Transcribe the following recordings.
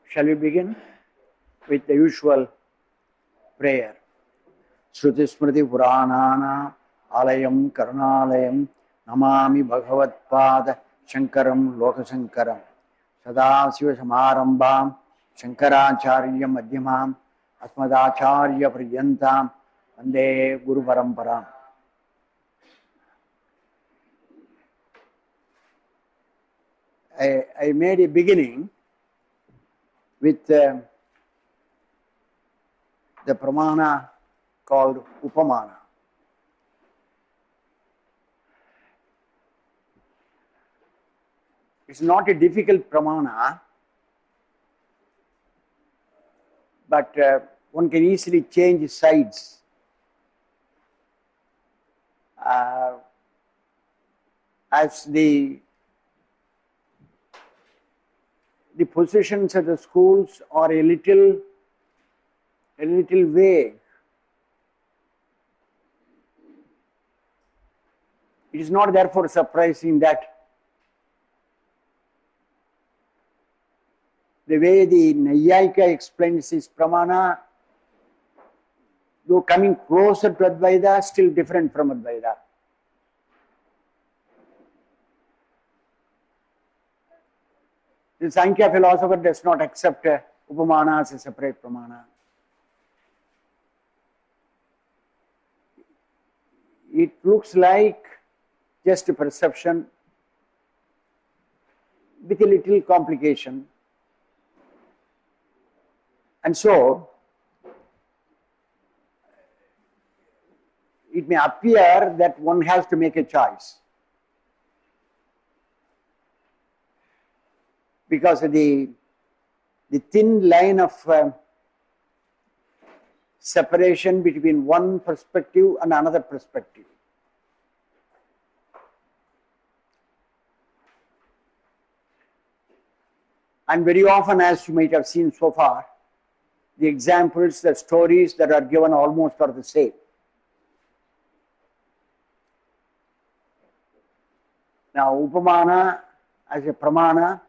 Shall we begin with the usual prayer? Shruti Smriti Puranana Alayam Karunalayam Namami Bhagavat Pada Shankaram Lokasankaram Sadasiva Samarambam Shankaracharya Madhyamam Asmadacharya Priyantam Vande Guru Paramparam. I made a beginning with the pramana called Upamana. It's not a difficult pramana, but one can easily change sides. As the positions of the schools are a little vague. It is not therefore surprising that the way the Nyaya explains this pramana, though coming closer to Advaita, still different from Advaita. The Sankhya philosopher does not accept Upamana as a separate pramana. It looks like just a perception with a little complication. And so, it may appear that one has to make a choice, because of the thin line of separation between one perspective and another perspective. And very often, as you might have seen so far, the examples, the stories that are given almost are the same. Now, Upamana as a pramana,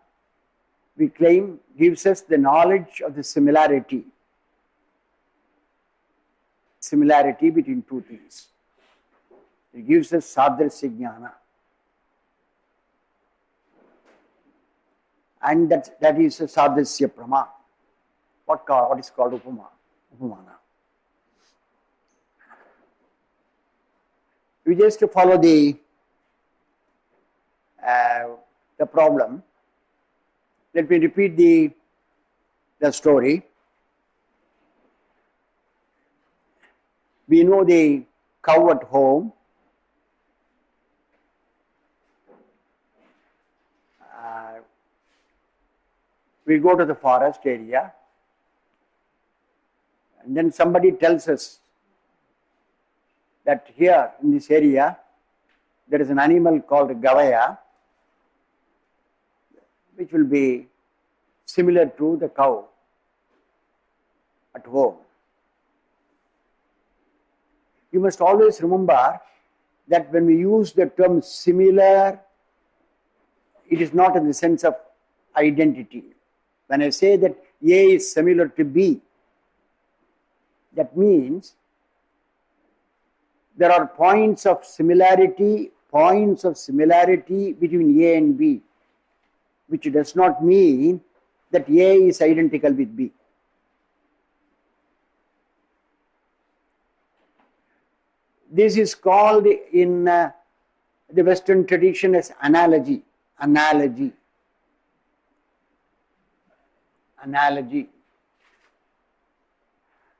we claim, gives us the knowledge of the similarity between two things. It gives us Sad-darsanas. And that is a Sad-darsya Prama. What is called Upamana. We just follow the problem. Let me repeat the story. We know the cow at home. We go to the forest area, and then somebody tells us that here in this area there is an animal called Gavaya, which will be similar to the cow at home. You must always remember that when we use the term similar, it is not in the sense of identity. When I say that A is similar to B, that means there are points of similarity between A and B, which does not mean that A is identical with B. This is called in the Western tradition as analogy.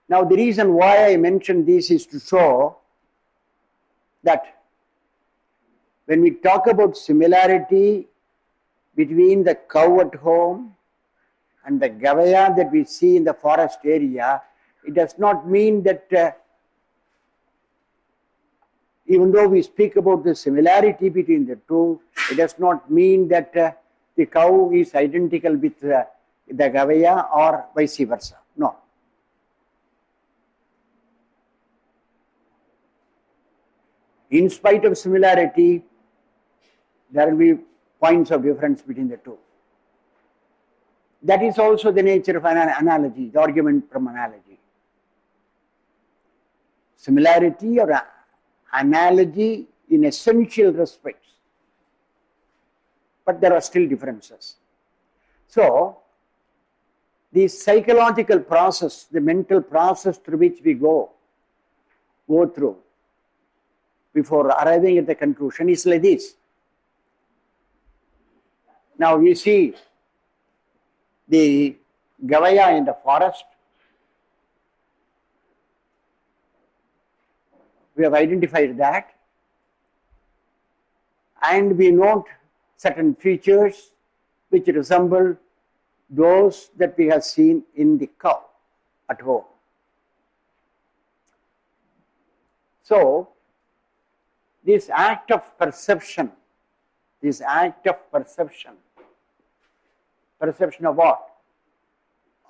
Now, the reason why I mentioned this is to show that when we talk about similarity between the cow at home and the Gavaya that we see in the forest area, it does not mean that even though we speak about the similarity between the two, it does not mean that the cow is identical with the Gavaya or vice versa. No. In spite of similarity, there will be points of difference between the two. That is also the nature of an analogy, the argument from analogy. Similarity or analogy in essential respects, but there are still differences. So, the psychological process, the mental process through which we go through before arriving at the conclusion is like this. Now we see the Gavaya in the forest. We have identified that, and we note certain features which resemble those that we have seen in the cow at home. So, this act of perception perception of what?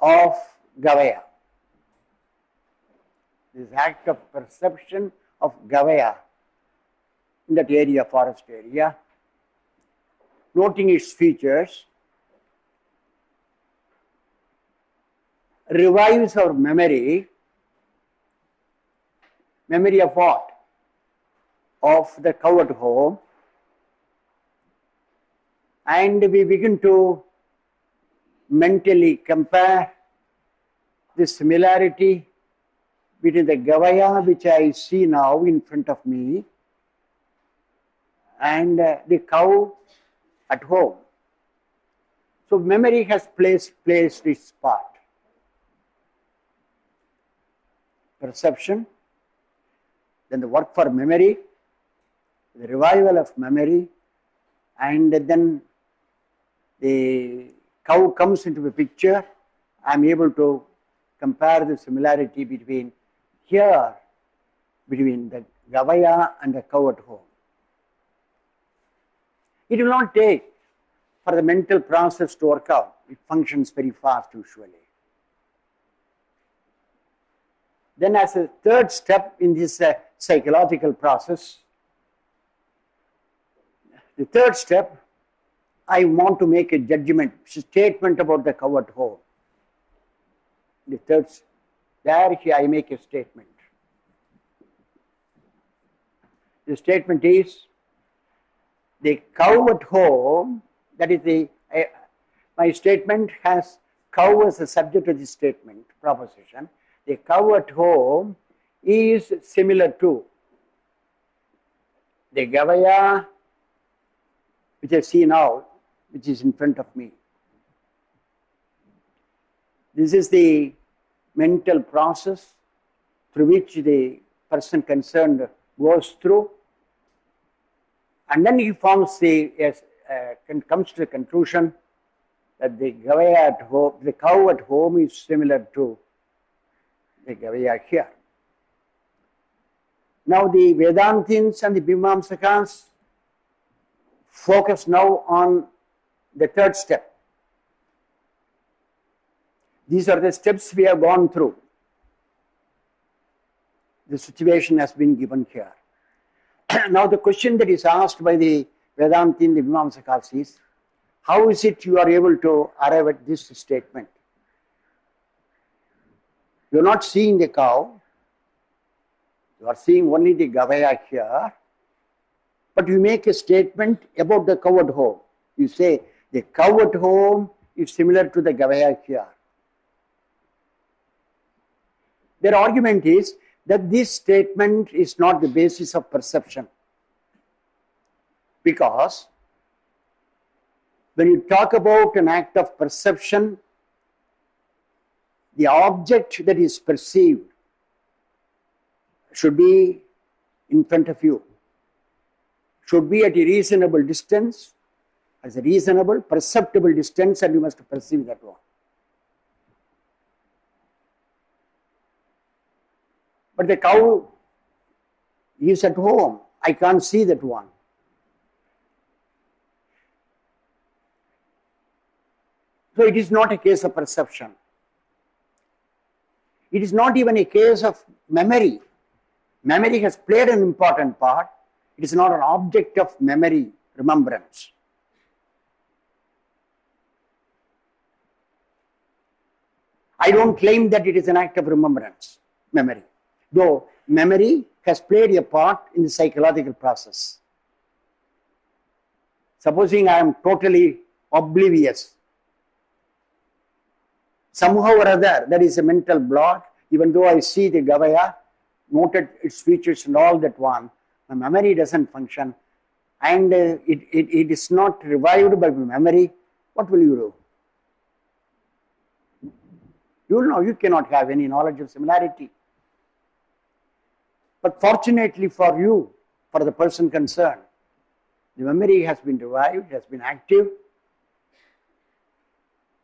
Of Gavaya. This act of perception of Gavaya in that area, forest area, noting its features, revives our memory. Memory of what? Of the cow at home, and we begin to mentally compare the similarity between the Gavaya which I see now in front of me and the cow at home. So memory has placed its part. Perception, then the work for memory, the revival of memory, and then the cow comes into the picture. I am able to compare the similarity between the Gavaya and the cow at home. It will not take for the mental process to work out. It functions very fast usually. Then as a third step in this psychological process, the third step, I want to make a judgment, statement about the cow at home. The third, there I make a statement. The statement is, the cow at home, that is my statement has cow as a subject of the statement, proposition. The cow at home is similar to the Gavaya which I see now, which is in front of me. This is the mental process through which the person concerned goes through, and then he forms comes to the conclusion that the Gavaya at home, the cow at home is similar to the Gavaya here. Now the Vedantins and the Mimamsakas focus now on the third step. These are the steps we have gone through. The situation has been given here. Now the question that is asked by the Vedantin, the Mimamsakas is, how is it you are able to arrive at this statement? You are not seeing the cow, you are seeing only the Gavaya here, but you make a statement about the cow at home. You say, the cow at home is similar to the Gavaya here. Their argument is that this statement is not the basis of perception. Because when you talk about an act of perception, the object that is perceived should be in front of you, should be at a reasonable distance, as a reasonable, perceptible distance, and you must perceive that one. But the cow is at home, I can't see that one. So it is not a case of perception. It is not even a case of memory. Memory has played an important part. It is not an object of memory, remembrance. I don't claim that it is an act of remembrance, memory. Though memory has played a part in the psychological process. Supposing I am totally oblivious, somehow or other there is a mental block, even though I see the Gavaya, noted its features and all that one, my memory doesn't function, and it is not revived by my memory. What will you do? You know, you cannot have any knowledge of similarity. But fortunately for you, for the person concerned, the memory has been revived, has been active,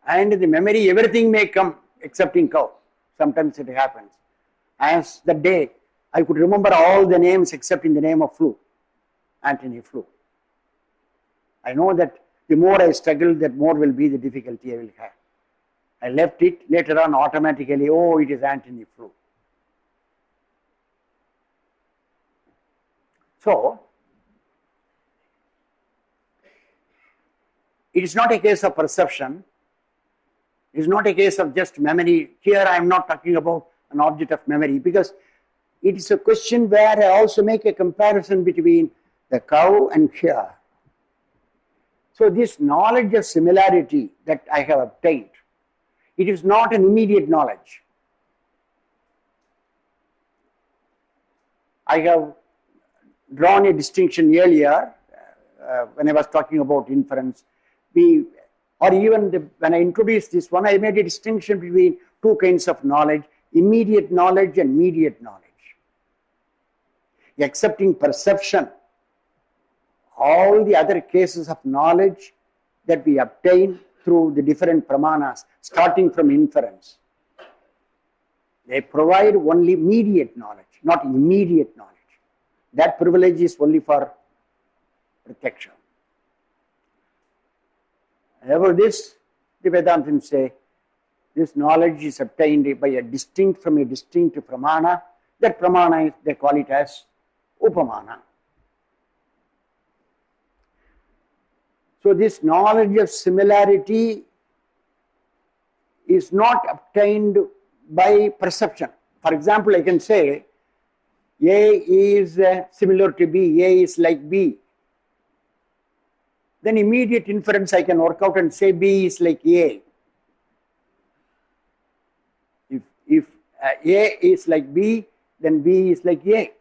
and the memory, everything may come excepting cow. Sometimes it happens. As the day, I could remember all the names except in the name of flu, Antony Flu. I know that the more I struggle, that more will be the difficulty I will have. I left it, later on automatically, oh, it is Antony Flu. So, it is not a case of perception. It is not a case of just memory. Here I am not talking about an object of memory, because it is a question where I also make a comparison between the cow and here. So this knowledge of similarity that I have obtained, it is not an immediate knowledge. I have drawn a distinction earlier when I was talking about inference. Or even when I introduced this one, I made a distinction between two kinds of knowledge, immediate knowledge and mediate knowledge. Accepting perception, all the other cases of knowledge that we obtain through the different pramanas, starting from inference, they provide only mediate knowledge, not immediate knowledge. That privilege is only for protection. However, this, the Vedantins say, this knowledge is obtained by a distinct from a distinct pramana. That pramana, they call it as upamana. So this knowledge of similarity is not obtained by perception. For example, I can say A is similar to B, A is like B. Then immediate inference I can work out and say B is like A. If A is like B, then B is like A.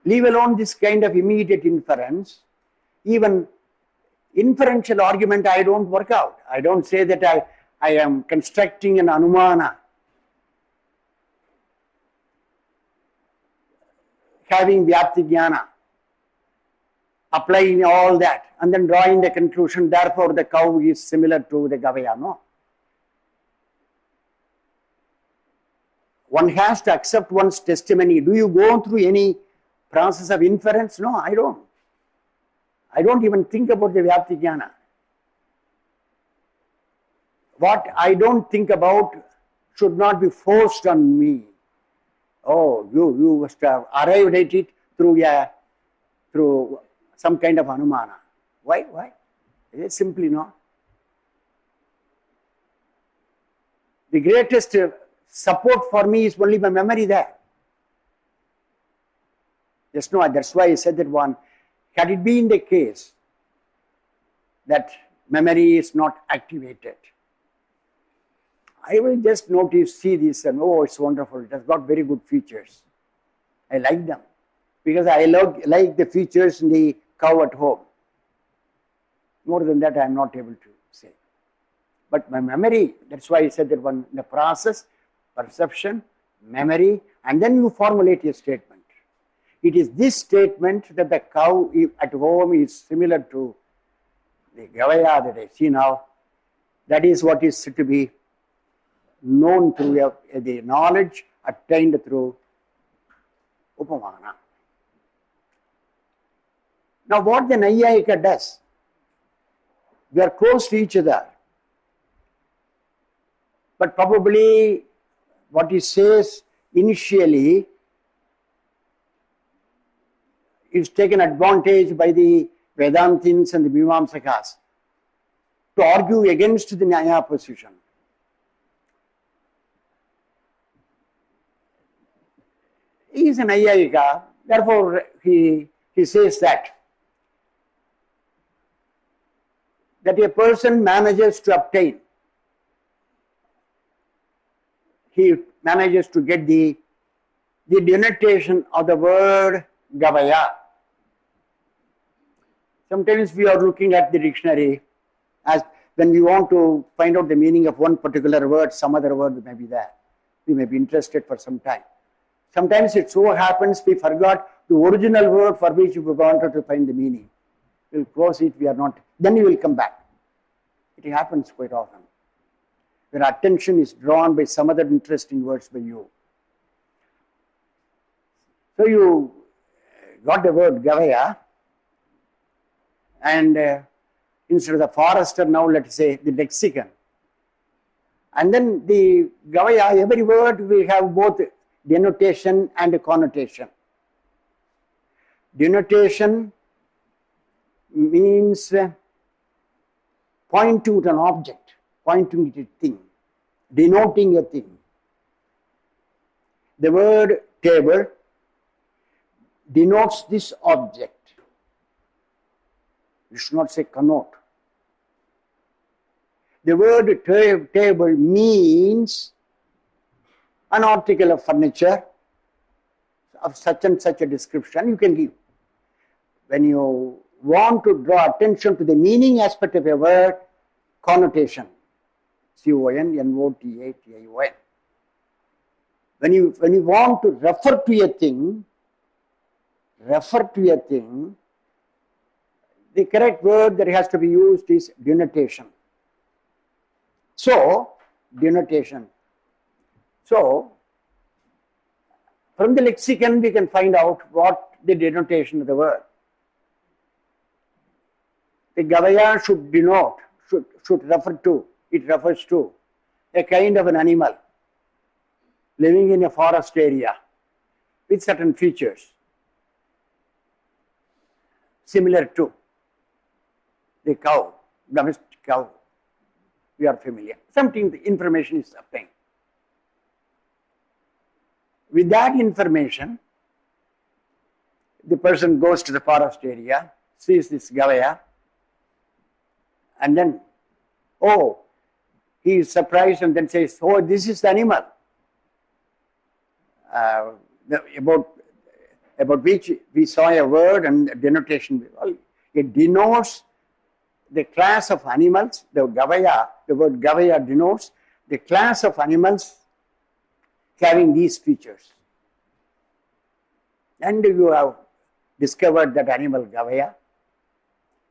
Leave alone this kind of immediate inference, even inferential argument I don't work out. I don't say that I am constructing an anumana, having vyapti jnana, applying all that, and then drawing the conclusion, therefore the cow is similar to the Gavaya. No. One has to accept one's testimony. Do you go through any process of inference? No, I don't. I don't even think about the vyapti jnana. What I don't think about should not be forced on me. Oh, you must have arrived at it through some kind of anumana. Why? It is simply not. The greatest support for me is only my memory there. Just now, that's why I said that one, had it been the case that memory is not activated, I will just see this and oh, it's wonderful, it has got very good features. I like them because I like the features in the cow at home. More than that, I am not able to say. But my memory, that's why I said that one, the process, perception, memory, and then you formulate a statement. It is this statement that the cow at home is similar to the Gavaya that I see now. That is what is to be known through the knowledge attained through upamana. Now what the Nyayika does, we are close to each other, but probably what he says initially is taken advantage by the Vedantins and the Mimamsakas to argue against the Nyaya position. He is a Nayayika, therefore he says that a person manages to obtain, he manages to get the denotation of the word Gavaya. Sometimes we are looking at the dictionary as when we want to find out the meaning of one particular word, some other word may be there. We may be interested for some time. Sometimes it so happens we forgot the original word for which we wanted to find the meaning. We'll close it, we are not, then we will come back. It happens quite often. Your attention is drawn by some other interesting words by you. So you got the word Gavaya, and instead of the forester, now let's say the lexicon. And then the Gavaya, every word will have both denotation and connotation. Denotation means pointing to an object, pointing to a thing, denoting a thing. The word table denotes this object. You should not say connote. The word table means an article of furniture of such and such a description you can give. When you want to draw attention to the meaning aspect of a word, connotation, C-O-N, N-O-T-A, T-I-O-N. When you want to refer to a thing, the correct word that has to be used is denotation. So, denotation. So, from the lexicon we can find out what the denotation of the word. The Gavaya should denote, should refer to, it refers to a kind of an animal living in a forest area with certain features similar to the cow, domestic cow. We are familiar. Something, the information is obtained. With that information, the person goes to the forest area, sees this Gavaya, and then, oh, he is surprised and then says, oh, this is the animal about which we saw a word and a denotation. Well, it denotes the class of animals, the word Gavaya denotes the class of animals having these features. And you have discovered that animal Gavaya,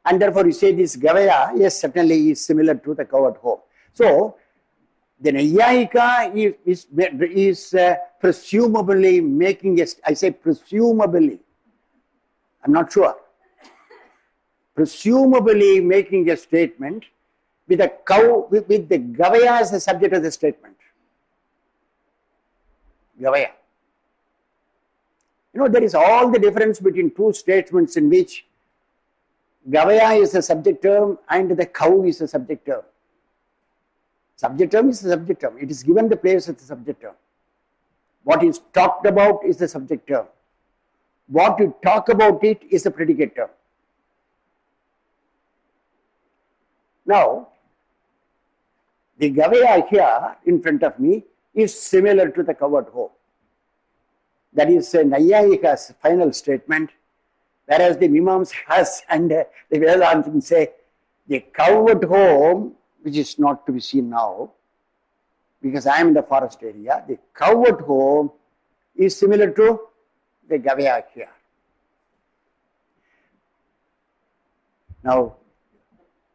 and therefore you say this Gavaya, yes, certainly is similar to the cow at home. So, the Nayayika is presumably making I say presumably, I'm not sure, presumably making a statement with a cow, with the Gavaya as the subject of the statement. Gavaya. You know, there is all the difference between two statements in which Gavaya is a subject term and the cow is a subject term. Subject term is the subject term. It is given the place of the subject term. What is talked about is the subject term. What you talk about it is the predicate term. Now, the Gavaya here in front of me is similar to the cow at home. That is Nayayika's final statement, whereas the Mimamsas and the Vedanta say the cow at home, which is not to be seen now, because I am in the forest area, the cow at home is similar to the Gavaya here. Now,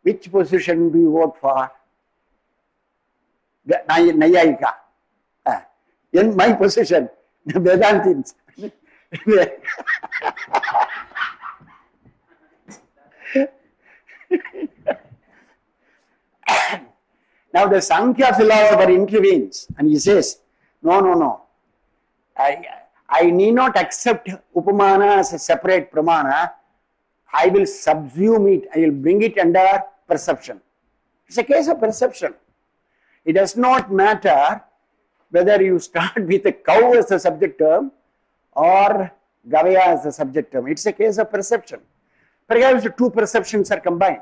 which position do you vote for? The Nayayika. In my position, the Vedantins. Now the Sankhya philosopher intervenes and he says, no. I need not accept Upamana as a separate Pramana. I will subsume it, I will bring it under perception. It's a case of perception. It does not matter whether you start with a cow as a subject term or Gavaya as a subject term. It's a case of perception. Perhaps the two perceptions are combined.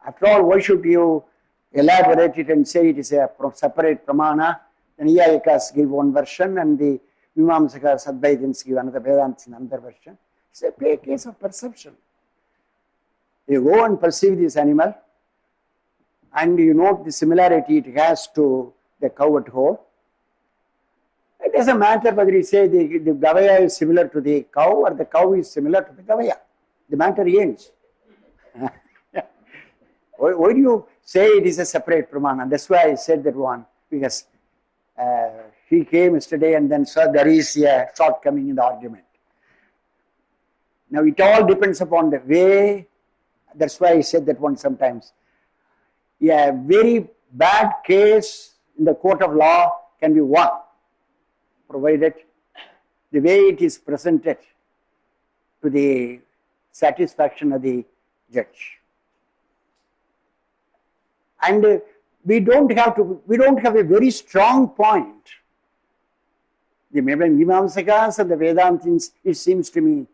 After all, why should you elaborate it and say it is a separate pramana? The Nyayikas give one version and the Mimamsakas, Advaitins give another, Vedantins another version. It's a case of perception. You go and perceive this animal and you note the similarity it has to the cow at home. It doesn't matter whether you say the Gavaya is similar to the cow or the cow is similar to the Gavaya. The matter ends. Why do you say it is a separate pramana? That's why I said that one, because he came yesterday and then saw there is a shortcoming in the argument. Now it all depends upon the way, that's why I said that one sometimes. A very bad case in the court of law can be won, provided the way it is presented to the satisfaction of the judge. And we don't have a very strong point. The Mimamsakas and the Vedantins, it seems to me,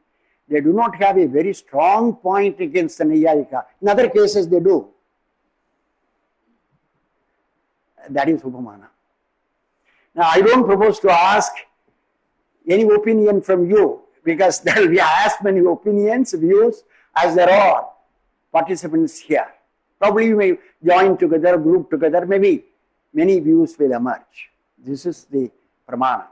they do not have a very strong point against the Nyayika. In other cases they do. That is Upamana. Now I don't propose to ask any opinion from you, because there will be as many opinions, views as there are participants here. Probably you may join together, group together, maybe many views will emerge. This is the pramana.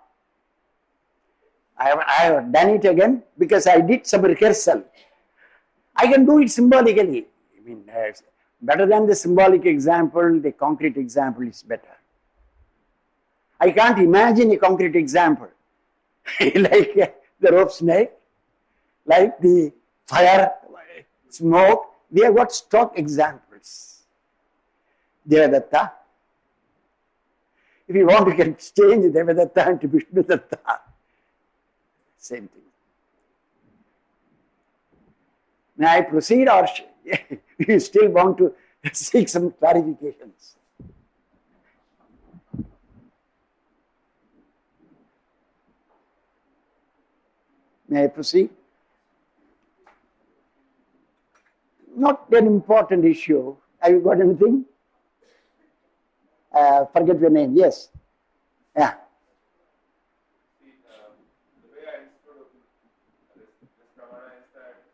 I have done it again because I did some rehearsal. I can do it symbolically. I mean, better than the symbolic example, the concrete example is better. I can't imagine a concrete example like the rope snake, like the fire, smoke. They have got stock examples. Devadatta. If you want, you can exchange Devadatta into Vishnudatta. Same thing. May I proceed, or you still want to seek some clarifications? May I proceed? Not an important issue. Have you got anything? Forget your name. Yes. Yeah. See, the way I understood this pramana is that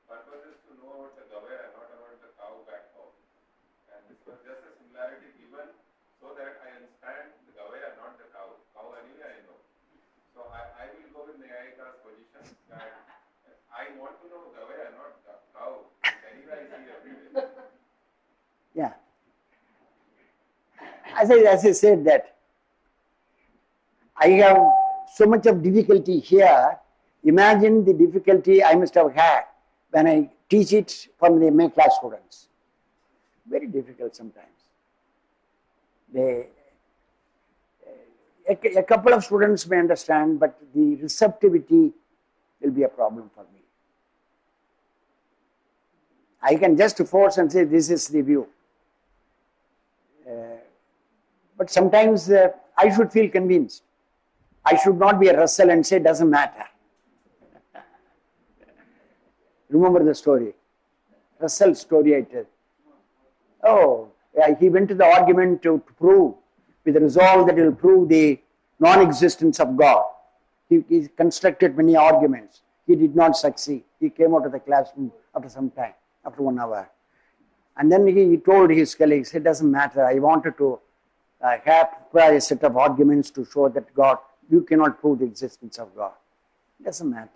purpose is to know about the Gavaya, not about the cow back home. And this was just a similarity given so that I understand the Gavaya, not the cow. Cow anyway I know. So I will go with Nyayika's position that I want to know Gavaya, not the cow. Anyway I see everywhere. Yeah. As I said that I have so much of difficulty here. Imagine the difficulty I must have had when I teach it from the MA class students. Very difficult sometimes. A couple of students may understand, but the receptivity will be a problem for me. I can just force and say this is the view. But sometimes I should feel convinced. I should not be a Russell and say doesn't matter. Remember the story? Russell's story I tell. Oh, yeah, he went to the argument to prove, with the resolve that he will prove the non-existence of God. He constructed many arguments. He did not succeed. He came out of the classroom after some time, after 1 hour. And then he told his colleagues, it doesn't matter, I wanted to have a set of arguments to show that God, you cannot prove the existence of God. It doesn't matter.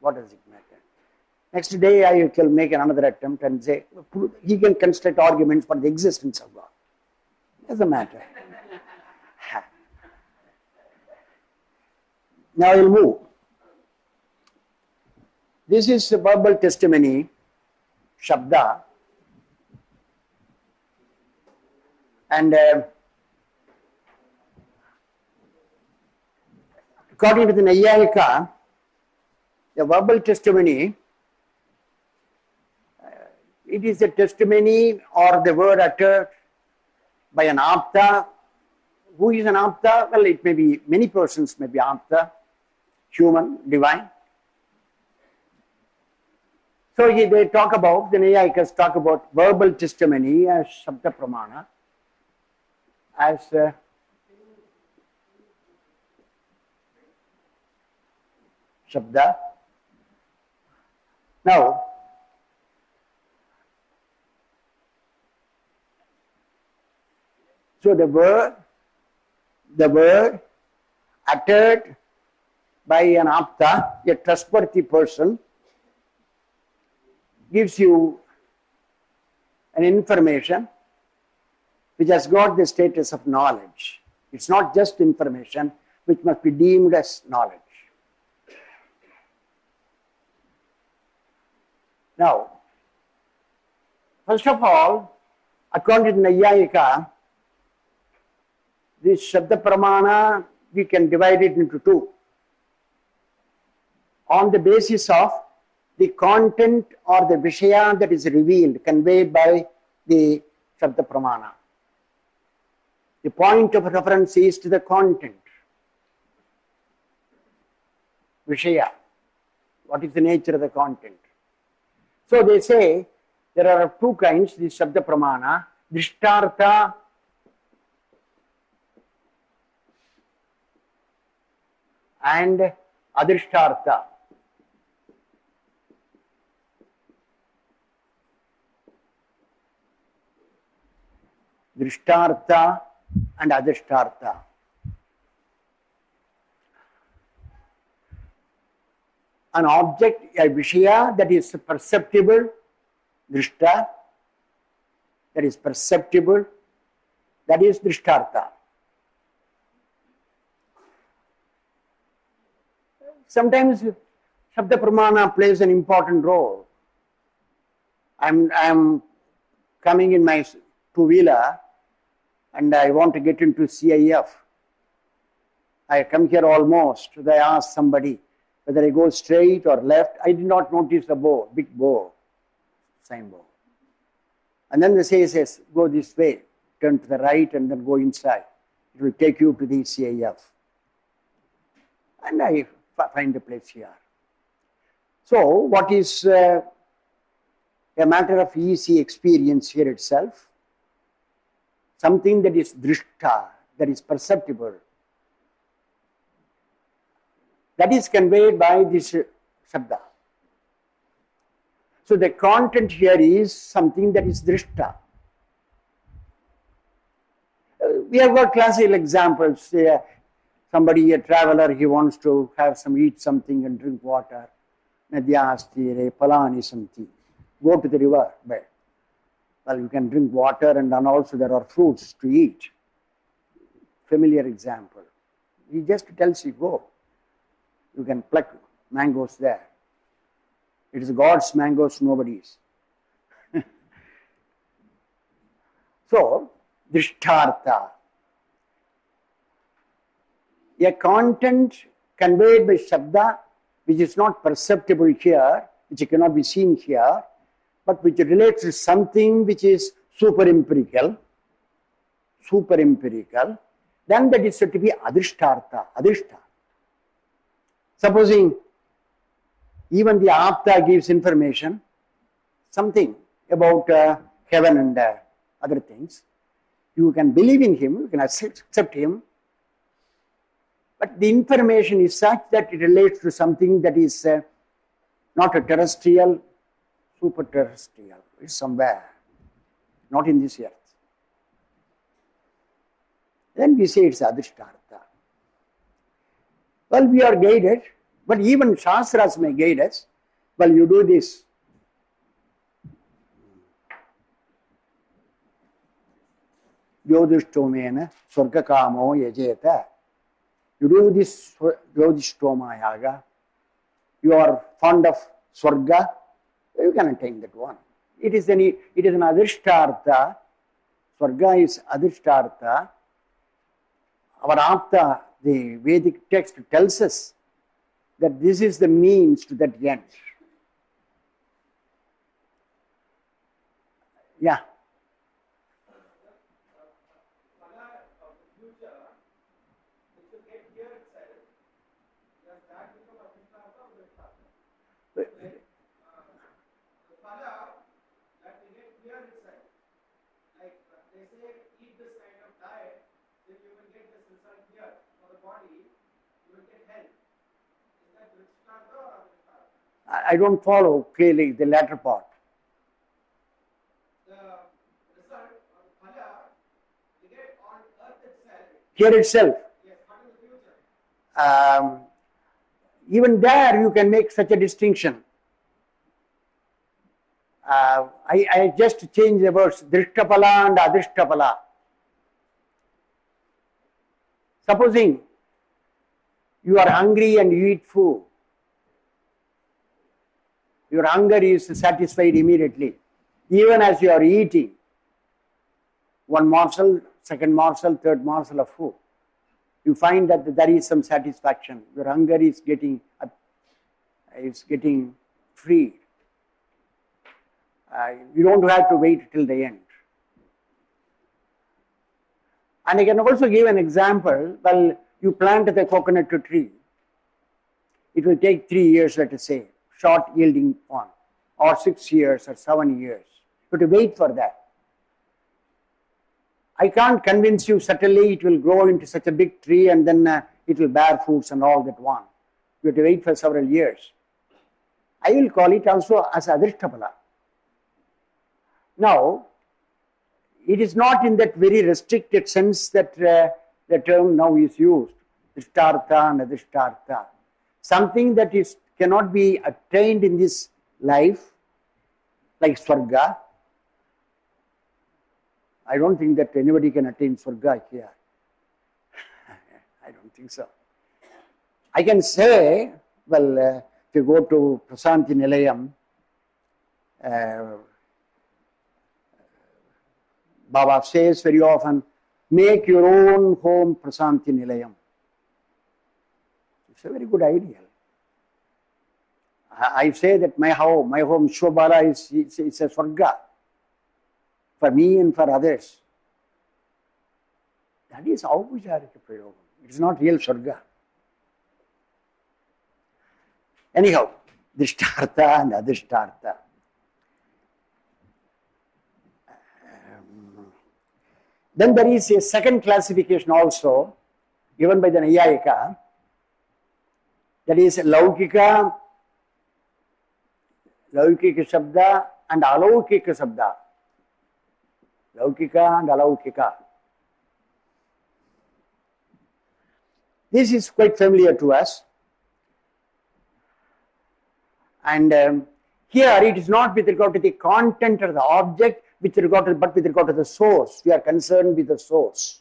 What does it matter? Next day I will make another attempt and say, he can construct arguments for the existence of God. It doesn't matter. Now I will move. This is a verbal testimony, Shabda. And according to the Nyayika, the verbal testimony It is a testimony or the word uttered by an apta. Who is an apta? Well, it may be, many persons may be apta, human, divine. So they talk about, the Nayayikas talk about verbal testimony as Shabda Pramana, as Shabda. Now, so the word uttered by an apta, a trustworthy person, gives you an information which has got the status of knowledge. It's not just information which must be deemed as knowledge. Now, first of all, according to Nyaya, this Shabda Pramana, we can divide it into two. On the basis of the content or the Vishaya that is revealed, conveyed by the Shabda Pramana. The point of reference is to the content. Vishaya. What is the nature of the content? So they say there are two kinds, the Shabda Pramana, Drishtartha and Adrishtartha. Drishtartha and Adrishtartha. An object, a Vishaya that is perceptible, Drishta, that is perceptible, that is Drishtartha. Sometimes Shabda Pramana plays an important role. I'm coming in my two-wheeler and I want to get into CIF. I come here almost, so I ask somebody whether I go straight or left. I did not notice the bow, big bow, sign bow. And then they say, says, go this way, turn to the right and then go inside. It will take you to the CIF. And I find a place here. So what is a matter of easy experience here itself? Something that is drishta, that is perceptible, that is conveyed by this Shabda. So the content here is something that is drishta. We have got classical examples. Somebody, a traveler, he wants to eat something and drink water. Nadyastire, palani santi. Go to the river bed. Well, you can drink water and then also there are fruits to eat. Familiar example. He just tells you, go. You can pluck mangoes there. It is God's mangoes, nobody's. So, Drishtartha. A content conveyed by Shabda which is not perceptible here, which cannot be seen here, but which relates to something which is super empirical, then that is said to be Adrishtartha, Adrishta. Supposing even the Apta gives information, something about heaven and other things, you can believe in him, you can accept him, but the information is such that it relates to something that is not a terrestrial, super terrestrial, it's somewhere, not in this earth. Then we say it's Adrishtartha. Well, we are guided, but even Shastras may guide us. Well, you do this. Jyodhishtomena Swargakamo Yajeta. You do this Jyodhishtoma Yaga. You are fond of Swarga, you can attain that one. It is an Adrishtartha. Swarga is Adrishtartha. Our Apta, the Vedic text tells us that this is the means to that end. Yeah. I don't follow clearly the latter part. Here itself. Even there you can make such a distinction. I just change the words drishtapala and adrishtapala. Supposing you are hungry and you eat food, your hunger is satisfied immediately, even as you are eating one morsel, second morsel, third morsel of food. You find that there is some satisfaction. Your hunger is getting freed. You don't have to wait till the end. And I can also give an example. Well, you plant the coconut tree. It will take 3 years, let us say, short yielding one, or 6 years or 7 years. You have to wait for that. I can't convince you subtly it will grow into such a big tree and then it will bear fruits and all that one. You have to wait for several years. I will call it also as adrishtapala. Now, it is not in that very restricted sense that the term now is used, drishtartha and adrishtartha. Something that cannot be attained in this life, like swarga. I don't think that anybody can attain swarga here. I don't think so. I can say, well, if you go to Prasanthi Nilayam, Baba says very often, make your own home Prasanthi Nilayam. It's a very good ideal. I say that my home Shobala is a swarga for me and for others. That is Aupacharika Prayogam. It is not real swarga. Anyhow, Drishtartha and Adrishtartha. Then there is a second classification also given by the Nyaya, that is Laukika Shabda and Alaukika Shabda. Laukika and Alaukika. This is quite familiar to us. And here it is not with regard to the content or the object, but with regard to the source. We are concerned with the source.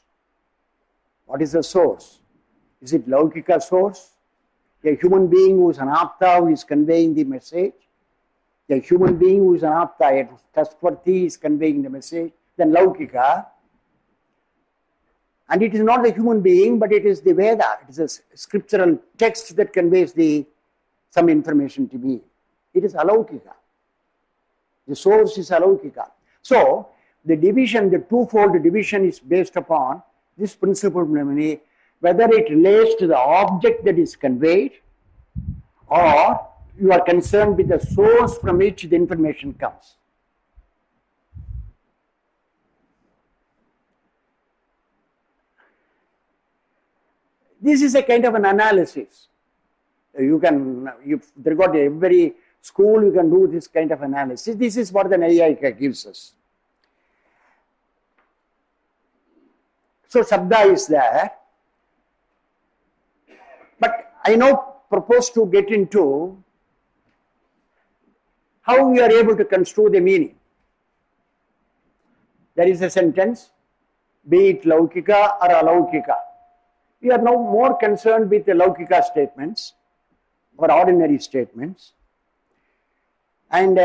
What is the source? Is it Laukika source? A human being who is an apta, who is conveying the message. A human being who is an apta, a trustworthy, is conveying the message. Then Laukika. And it is not the human being, but it is the Veda. It is a scriptural text that conveys some information to me. It is Alaukika. The source is Alaukika. So, the division, the twofold division is based upon this principle, whether it relates to the object that is conveyed or you are concerned with the source from which the information comes. This is a kind of an analysis. You can, there got every school you can do this kind of analysis. This is what the Nyaya gives us. So Shabda is there. But I now propose to get into how we are able to construe the meaning. There is a sentence, be it Laukika or Alaukika. We are now more concerned with the Laukika statements or ordinary statements and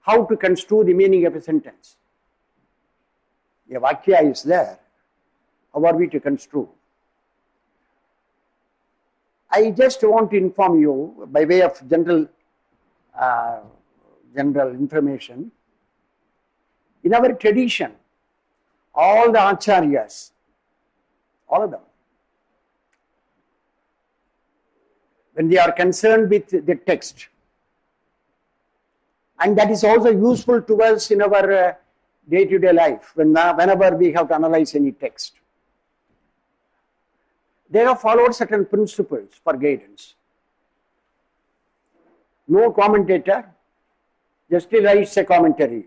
how to construe the meaning of a sentence. A Vakya is there. How are we to construe? I just want to inform you by way of general information In our tradition, all the acharyas, all of them, when they are concerned with the text, and that is also useful to us in our day-to-day life, whenever we have to analyze any text. They have followed certain principles for guidance. No commentator just writes a commentary.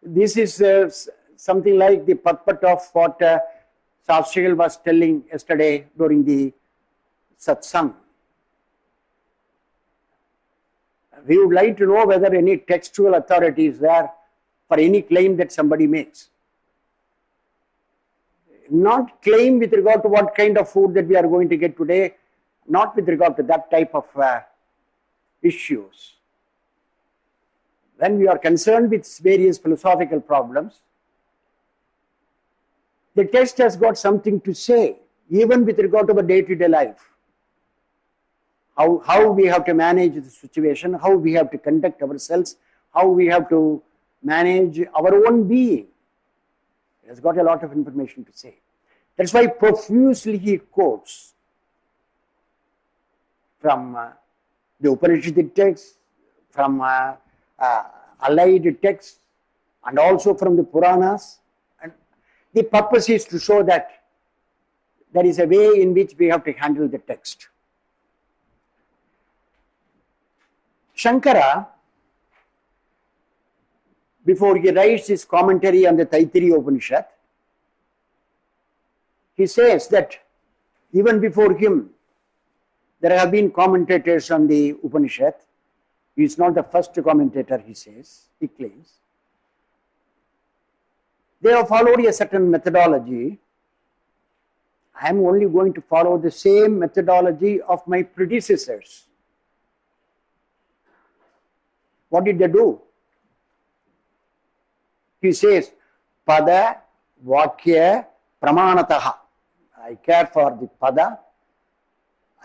This is something like the purport of what Shastri was telling yesterday during the satsang. We would like to know whether any textual authority is there for any claim that somebody makes. Not claim with regard to what kind of food that we are going to get today, not with regard to that type of issues. When we are concerned with various philosophical problems, the text has got something to say, even with regard to our day-to-day life. How we have to manage the situation, how we have to conduct ourselves, how we have to manage our own being. It has got a lot of information to say. That's why profusely he quotes from the Upanishadic texts, from allied texts, and also from the Puranas. And the purpose is to show that there is a way in which we have to handle the text. Shankara, before he writes his commentary on the Taittiriya Upanishad, he says that even before him, there have been commentators on the Upanishad. He is not the first commentator, he says, he claims. They have followed a certain methodology. I am only going to follow the same methodology of my predecessors. What did they do? He says, Pada, Vakya, Pramanataha. I care for the Pada.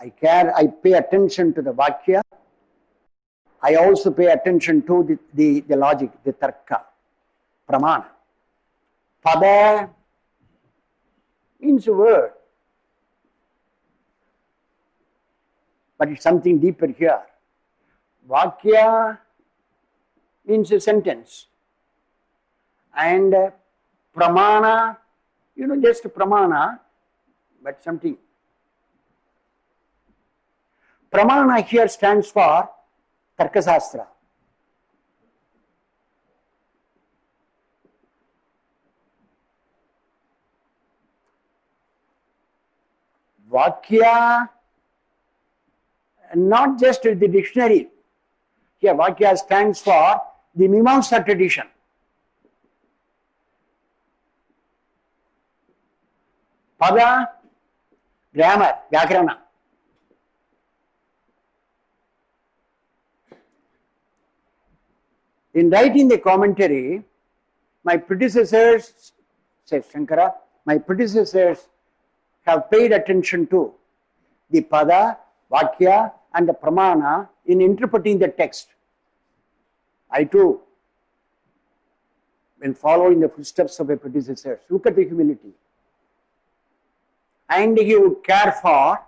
I pay attention to the Vakya. I also pay attention to the logic, the Tarka, Pramana. Pada means a word. But it's something deeper here. Vakya means a sentence. And Pramana, just Pramana, but something. Pramana here stands for Tarkasastra. Vakya, not just the dictionary. Here Vakya stands for the Mimamsa tradition. Pada, grammar, Vyakarana. In writing the commentary, my predecessors, says Shankara, my predecessors have paid attention to the Pada, Vakya and the Pramana in interpreting the text. I too, when following the footsteps of my predecessors, look at the humility. And he would care for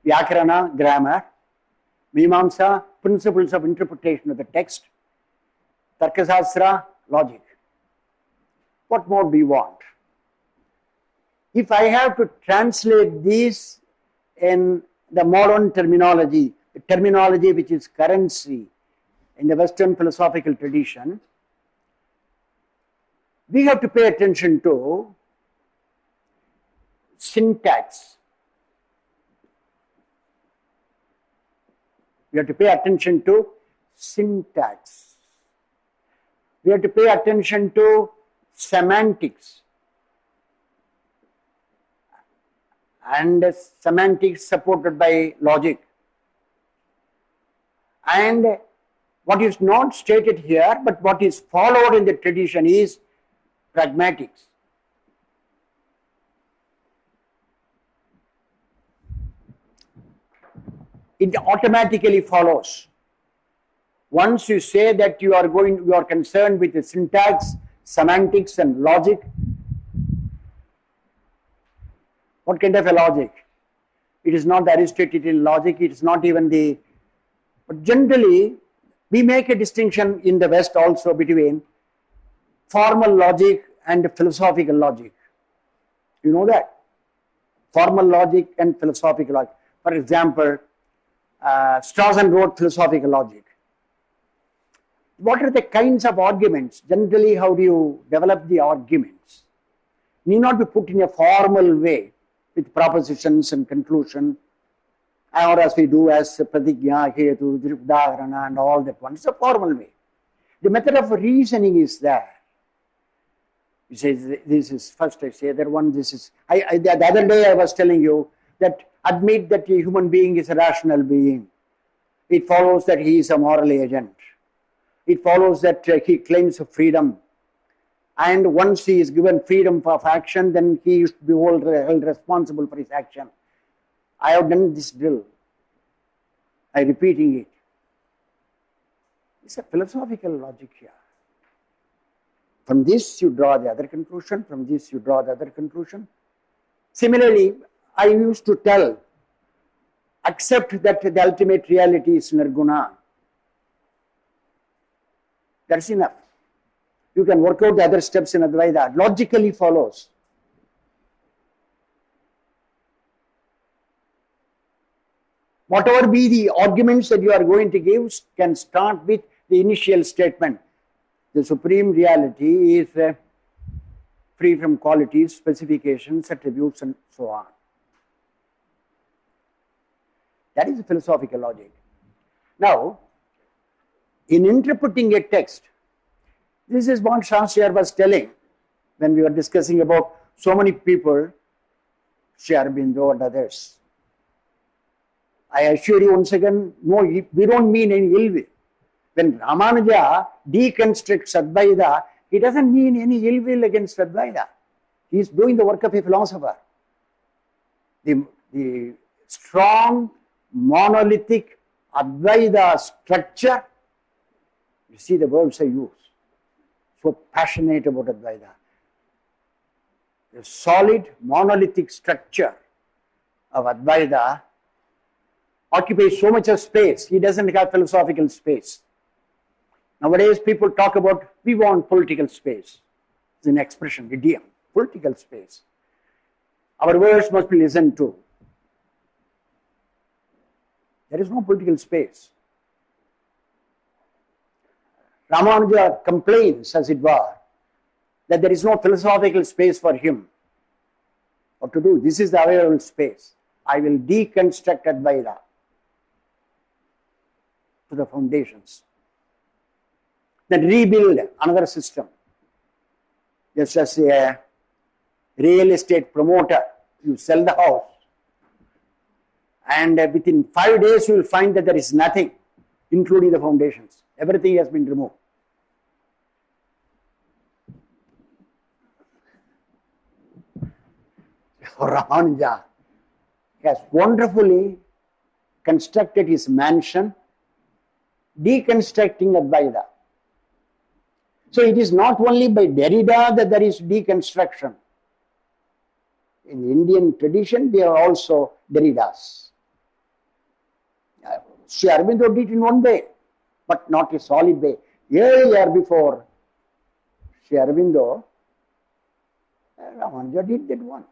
Vyakarana, grammar, Mimamsa, principles of interpretation of the text, Tarkasastra, logic. What more do you want? If I have to translate these in the modern terminology, the terminology which is currency in the Western philosophical tradition, we have to pay attention to syntax. We have to pay attention to syntax. We have to pay attention to semantics. And semantics supported by logic. And what is not stated here, but what is followed in the tradition is pragmatics. It automatically follows. Once you say that you are concerned with the syntax, semantics and logic, what kind of a logic? It is not the Aristotelian logic, it is not even the, but generally we make a distinction in the West also between formal logic and philosophical logic. You know that? Formal logic and philosophical logic. For example, Strawson wrote philosophical logic. What are the kinds of arguments? Generally, how do you develop the arguments? Need not be put in a formal way with propositions and conclusion, or as we do as pratigya, hetu, udaharana and all that one. It's a formal way. The method of reasoning is there. He says, this is first I say, that one, this is, the other day I was telling you that admit that a human being is a rational being. It follows that he is a moral agent. It follows that he claims freedom. And once he is given freedom of action, then he is to be held responsible for his action. I have done this drill. I am repeating it. It's a philosophical logic here. From this you draw the other conclusion, from this you draw the other conclusion. Similarly, I used to tell, accept that the ultimate reality is nirguna. That's enough. You can work out the other steps in Advaita. Logically follows. Whatever be the arguments that you are going to give, can start with the initial statement. The supreme reality is free from qualities, specifications, attributes and so on. That is the philosophical logic. Now, in interpreting a text, this is what Shastri was telling when we were discussing about so many people, Sri Aurobindo and others. I assure you once again, no, we don't mean any ill will. When Ramanuja deconstructs Advaita, he doesn't mean any ill will against Advaita. He is doing the work of a philosopher. The strong, monolithic Advaita structure, you see the words I use, so passionate about Advaita. The solid, monolithic structure of Advaita occupies so much of space, he doesn't have philosophical space. Nowadays, people talk about, we want political space. It's an expression, idiom, political space. Our words must be listened to. There is no political space. Ramanuja complains, as it were, that there is no philosophical space for him. What to do? This is the available space. I will deconstruct Advaita to the foundations. Then rebuild another system. Just as a real estate promoter, you sell the house, and within 5 days you will find that there is nothing, including the foundations. Everything has been removed. Ramanuja has wonderfully constructed his mansion, deconstructing Advaita. So it is not only by Derrida that there is deconstruction. In the Indian tradition, there are also Derridas. Sri Aurobindo did it in one way, but not a solid way. A year before Sri Aurobindo, Ramanuja did that one.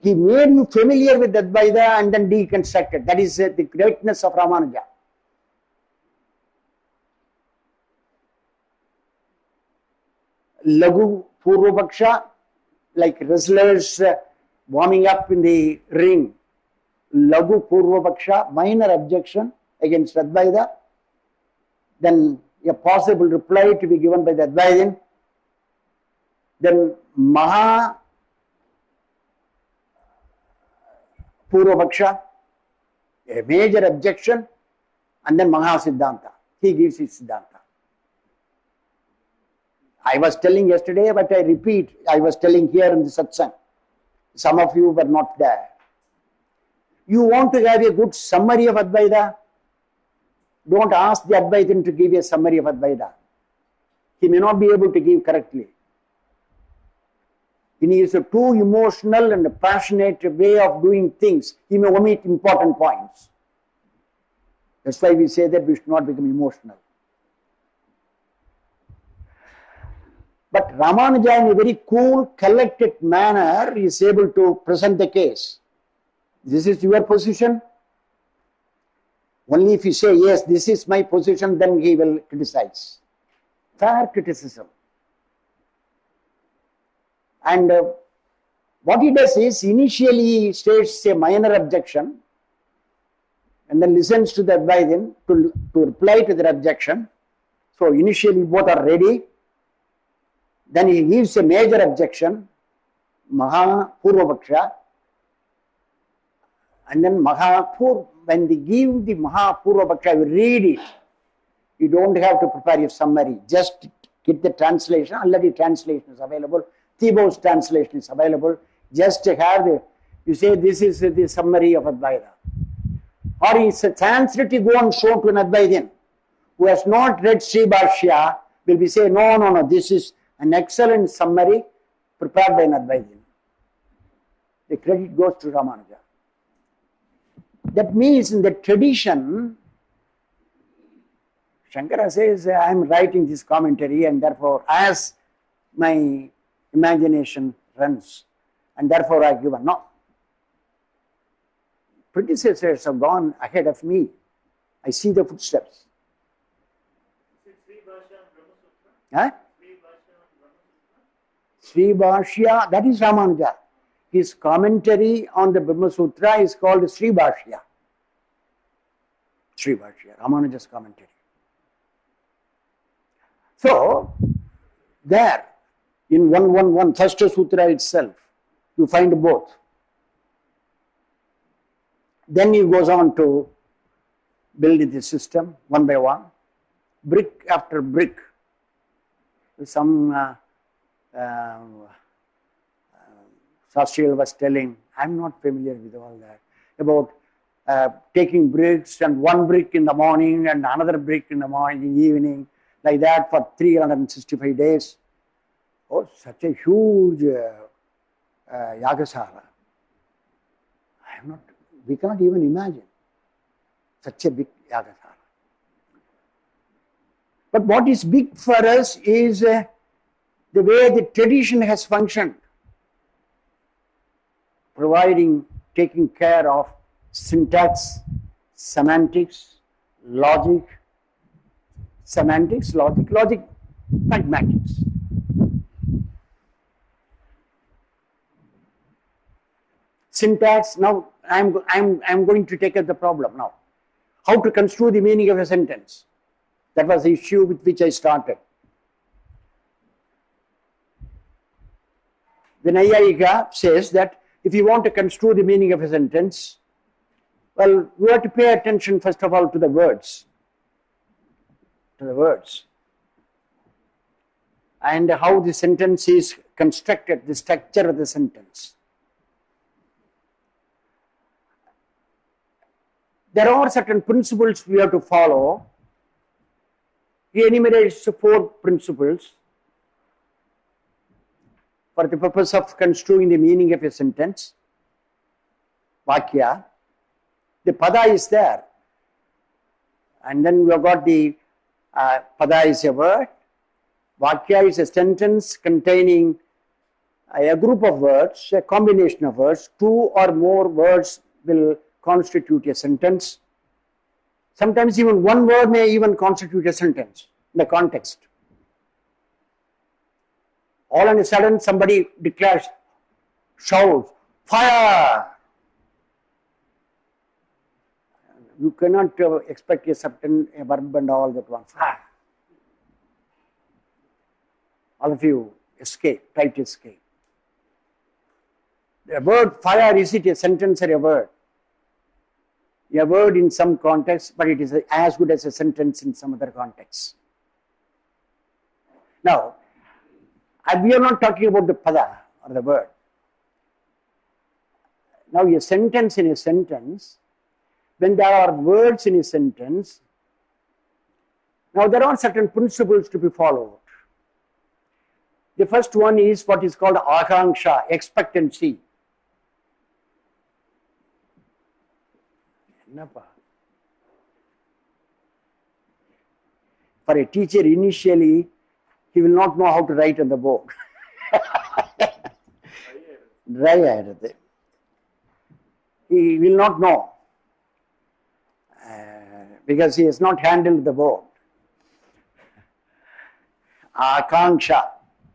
He made you familiar with Advaita and then deconstructed. That is the greatness of Ramanuja. Lagu Purvapaksha, like wrestlers warming up in the ring. Lagu Purvapaksha, minor objection against Advaita. Then a possible reply to be given by the Advaitin. Then Maha Purvapaksha, a major objection, and then Mahasiddhanta. He gives his Siddhanta. I was telling yesterday, but I repeat, I was telling here in the satsang. Some of you were not there. You want to have a good summary of Advaita? Don't ask the Advaitin to give a summary of Advaita. He may not be able to give correctly. In his too emotional and passionate way of doing things, he may omit important points. That's why we say that we should not become emotional. But Ramanuja, in a very cool, collected manner, is able to present the case. This is your position. Only if you say, yes, this is my position, then he will criticize. Fair criticism. And what he does is, initially he states a minor objection, and then listens to the Advaitin to reply to their objection. So initially both are ready. Then he gives a major objection, Maha Purvavaksha, and then when they give the Maha Purvavaksha, you read it. You don't have to prepare your summary. Just get the translation. Already translation is available. Thibault's translation is available. Just have you say this is the summary of Advaita. Or it's a chance to go and show to an Advaitin who has not read Sri Bhashya, will be say, no, this is an excellent summary prepared by an Advaitin. The credit goes to Ramanuja. That means in the tradition, Shankara says, I am writing this commentary and therefore as my imagination runs and therefore I give a no. Predecessors have gone ahead of me. I see the footsteps. Huh? Sri Bhashya, that is Ramanuja. His commentary on the Brahma Sutra is called Sri Bhashya. Sri Bhashya, Ramanuja's commentary. So, there, in 111, first sutra itself, you find both. Then he goes on to build the system one by one, brick after brick. Some Sastrial was telling, I'm not familiar with all that, about taking bricks and one brick in the morning and another brick in the morning, evening, like that for 365 days. Oh, such a huge yagasala. We cannot even imagine such a big yagasala. But what is big for us is the way the tradition has functioned, taking care of syntax, semantics, logic, mathematics. Syntax, now I'm going to take up the problem now. How to construe the meaning of a sentence. That was the issue with which I started. The Nyaya says that if you want to construe the meaning of a sentence, well, you have to pay attention first of all to the words. And how the sentence is constructed, the structure of the sentence. There are certain principles we have to follow. He enumerates 4 principles for the purpose of construing the meaning of a sentence. Vakya. The pada is there. And then we have got the pada is a word. Vakya is a sentence containing a group of words, a combination of words. 2 or more words will constitute a sentence. Sometimes even one word may even constitute a sentence in the context. All of a sudden somebody declares, shouts, fire! You cannot expect a certain verb and all that one. Fire! All of you try to escape. The word fire, is it a sentence or a word? A word in some context, but it is as good as a sentence in some other context. Now, we are not talking about the pada or the word. Now a sentence in a sentence, when there are words in a sentence, now there are certain principles to be followed. The first one is what is called akanksha, expectancy. For a teacher, initially, he will not know how to write on the board. Dry. He will not know because he has not handled the board. Akanksha,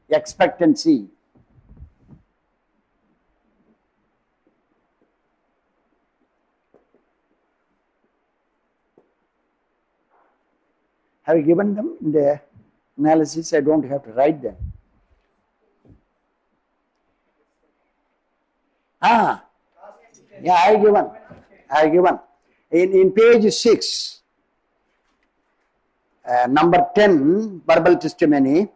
expectancy. Have you given them in the analysis? I don't have to write them. Yeah, I given. In page 6, number 10, verbal testimony,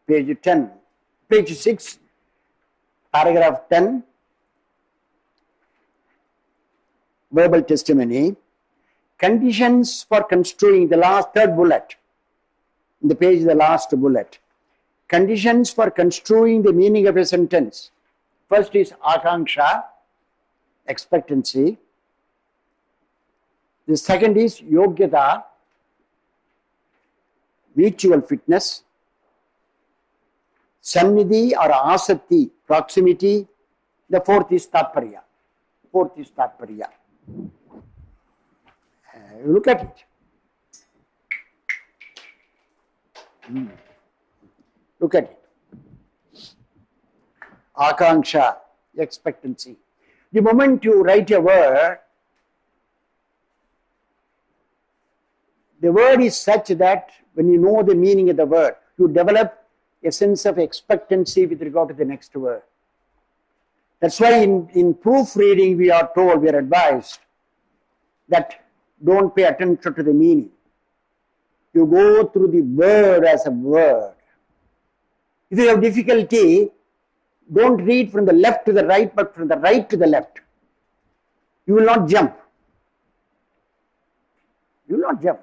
page 10, page 6, paragraph 10, verbal testimony, conditions for construing, the last third bullet, in the page, the last bullet, conditions for construing the meaning of a sentence. First is akanksha, expectancy. The second is yogyata, mutual fitness. Sannidhi or asakti, proximity. The fourth is tatparya. Look at it. Look at it. Akanksha, expectancy. The moment you write a word, the word is such that when you know the meaning of the word, you develop a sense of expectancy with regard to the next word. That's why in proofreading we are told, we are advised that don't pay attention to the meaning. You go through the word as a word. If you have difficulty, don't read from the left to the right, but from the right to the left. You will not jump. You will not jump.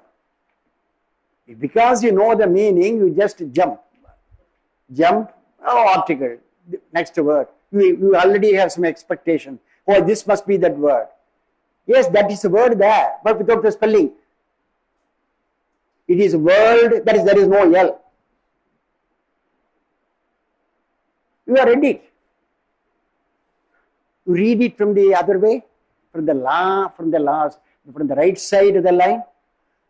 Because you know the meaning, you just jump. Article, next word. You already have some expectation. Oh, this must be that word. Yes, that is a word there, but without the spelling. It is a word, that is, there is no L. You are ready. You read it from the other way, from the right side of the line.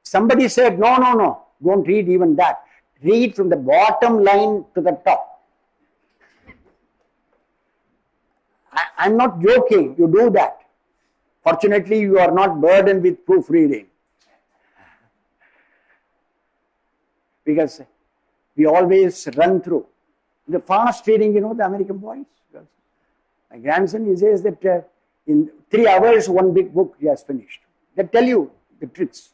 Somebody said, no, don't read even that. Read from the bottom line to the top. I'm not joking, you do that. Fortunately, you are not burdened with proofreading. Because we always run through. The fast reading, the American boys. My grandson, he says that in 3 hours, one big book he has finished. They tell you the tricks.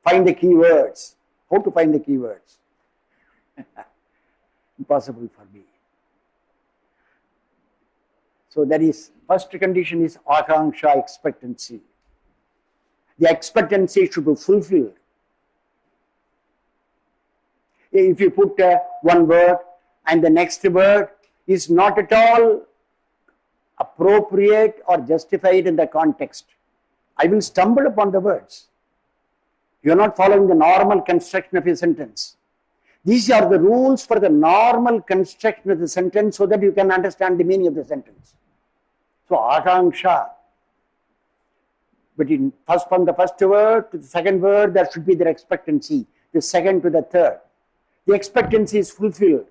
Find the keywords. How to find the keywords? Impossible for me. So that is, first condition is akanksha, expectancy. The expectancy should be fulfilled. If you put one word and the next word is not at all appropriate or justified in the context, I will stumble upon the words. You are not following the normal construction of a sentence. These are the rules for the normal construction of the sentence so that you can understand the meaning of the sentence. So, akanksha. But from the first word to the second word, there should be their expectancy. The second to the third. The expectancy is fulfilled.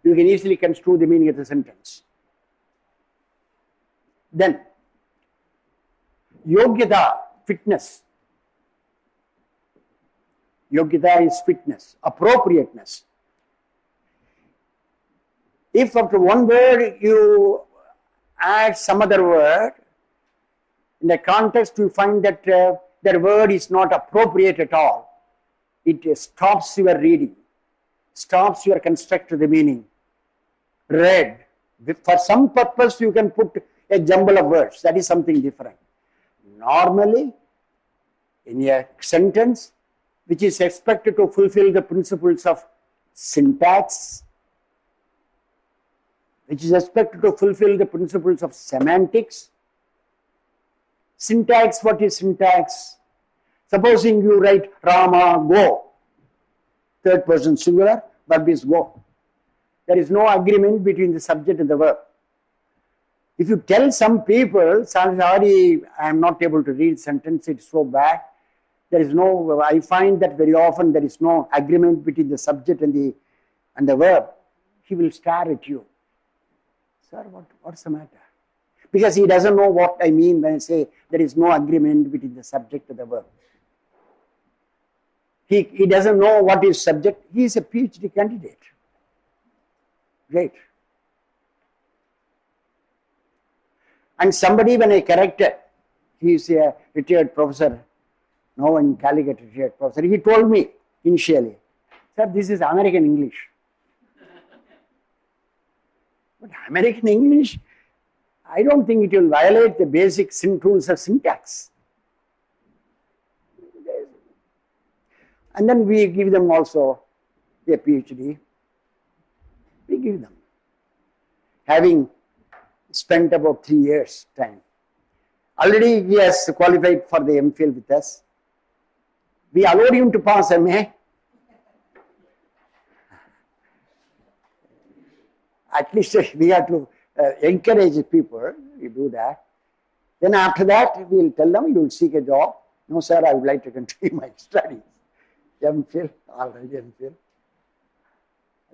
You can easily construe the meaning of the sentence. Then, yogyata, fitness. Yogyata is fitness, appropriateness. If after one word you add some other word, in the context you find that that word is not appropriate at all, it stops your reading, stops your construct of the meaning. Red, For some purpose you can put a jumble of words, that is something different. Normally, in a sentence which is expected to fulfill the principles of syntax, which is expected to fulfill the principles of semantics. Syntax, what is syntax? Supposing you write Rama, go, third person singular, verb is go. There is no agreement between the subject and the verb. If you tell some people, sorry, I am not able to read sentence, it's so bad. There is no, I find that very often there is no agreement between the subject and the verb. He will stare at you. Sir, what's the matter? Because he doesn't know what I mean when I say there is no agreement between the subject and the verb. He doesn't know what is subject. He is a PhD candidate. Great. And somebody, when I corrected, he is a retired professor, now in Calicut retired professor, he told me initially, sir, this is American English. But American English, I don't think it will violate the basic rules of syntax. And then we give them also a PhD. We give them. Having spent about 3 years' time. Already he has qualified for the MPhil with us. We allowed him to pass MA. At least we have to encourage people to do that. Then after that, we will tell them, you will seek a job. No, sir, I would like to continue my studies. MPhil, already MPhil.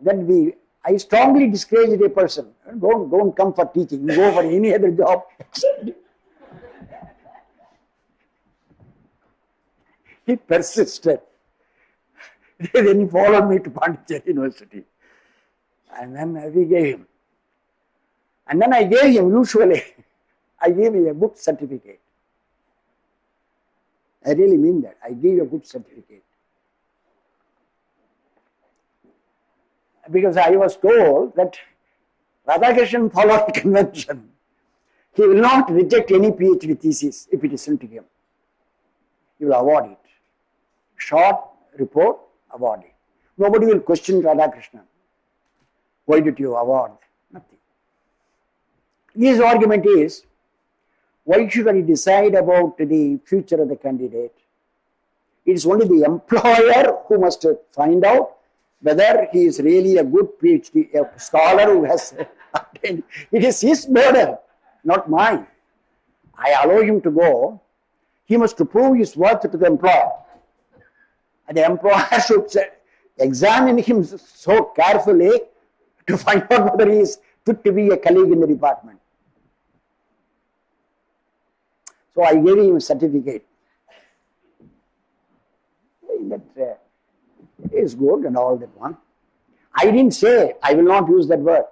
Then I strongly discourage a person. Don't come for teaching. Go for any other job. He persisted. Then he followed me to Pondicherry University. And then we gave him. And then I gave him, usually, I gave him a good certificate. I really mean that. I gave a good certificate. Because I was told that Radhakrishnan followed the convention. He will not reject any PhD thesis if it is sent to him. He will award it. Short report, award it. Nobody will question Radhakrishnan. Why did you award? Nothing. His argument is, why should I decide about the future of the candidate? It is only the employer who must find out whether he is really a good PhD, a scholar who has attained. It is his burden, not mine. I allow him to go. He must prove his worth to the employer. And the employer should examine him so carefully to find out whether he is fit to be a colleague in the department. So I gave him a certificate. That is good and all that one. I didn't say, I will not use that word.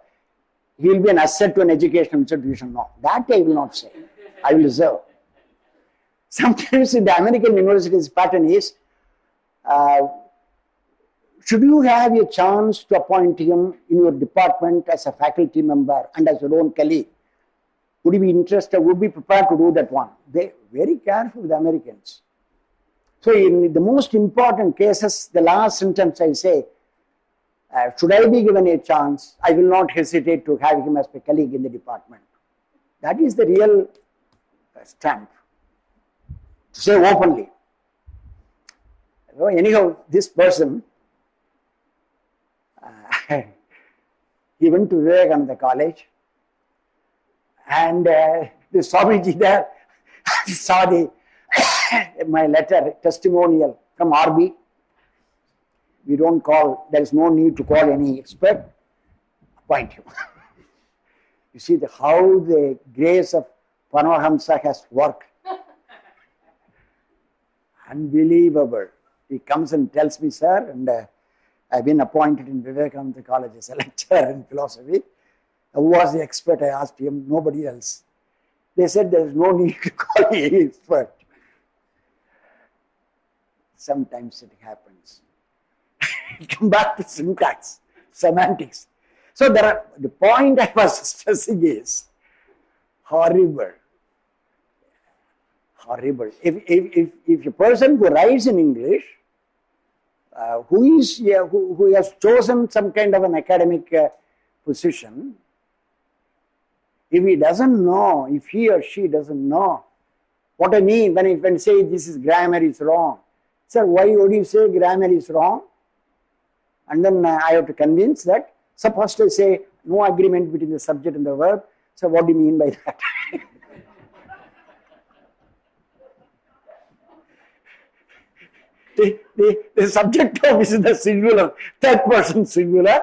He will be an asset to an educational institution. No, that I will not say. I will reserve. Sometimes in the American universities pattern is, should you have a chance to appoint him in your department as a faculty member and as your own colleague, would you be interested, would be prepared to do that one? They very careful with the Americans. So in the most important cases, the last sentence I say, should I be given a chance, I will not hesitate to have him as a colleague in the department. That is the real stamp. To say openly. So anyhow, this person, he went to Vivekananda College, and the Swamiji there saw my letter, testimonial from RB. We don't call, there is no need to call any expert, appoint him. You see how the grace of Paramahamsa has worked. Unbelievable. He comes and tells me, sir, and I've been appointed in Vivekananda College as a lecturer in philosophy. Who was the expert? I asked him, nobody else. They said there is no need to call any expert. Sometimes it happens. Come back to syntax, semantics. So the point I was stressing is horrible. Horrible. If a person who writes in English, who has chosen some kind of an academic position, if he doesn't know, if he or she doesn't know what I mean when I say this is grammar is wrong. Sir, why would you say grammar is wrong? And then I have to convince that. Suppose I say no agreement between the subject and the verb. So what do you mean by that? The subject of is the singular, third person singular.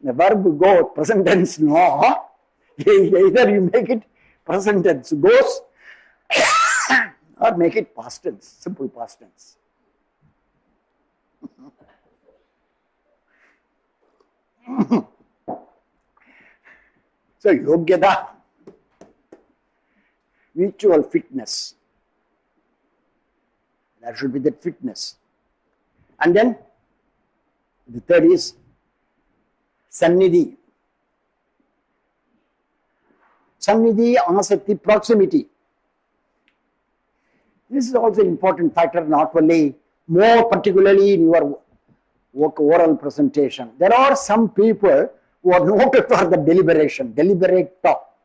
The verb go, present tense no. Either you make it present tense goes or make it past tense, simple past tense. So yogyata, mutual fitness. There should be that fitness. And then the third is sannidhi. Sannidhi, āsakti, proximity. This is also an important factor, not only, more particularly in your oral presentation. There are some people who are noted for the deliberation, deliberate talk.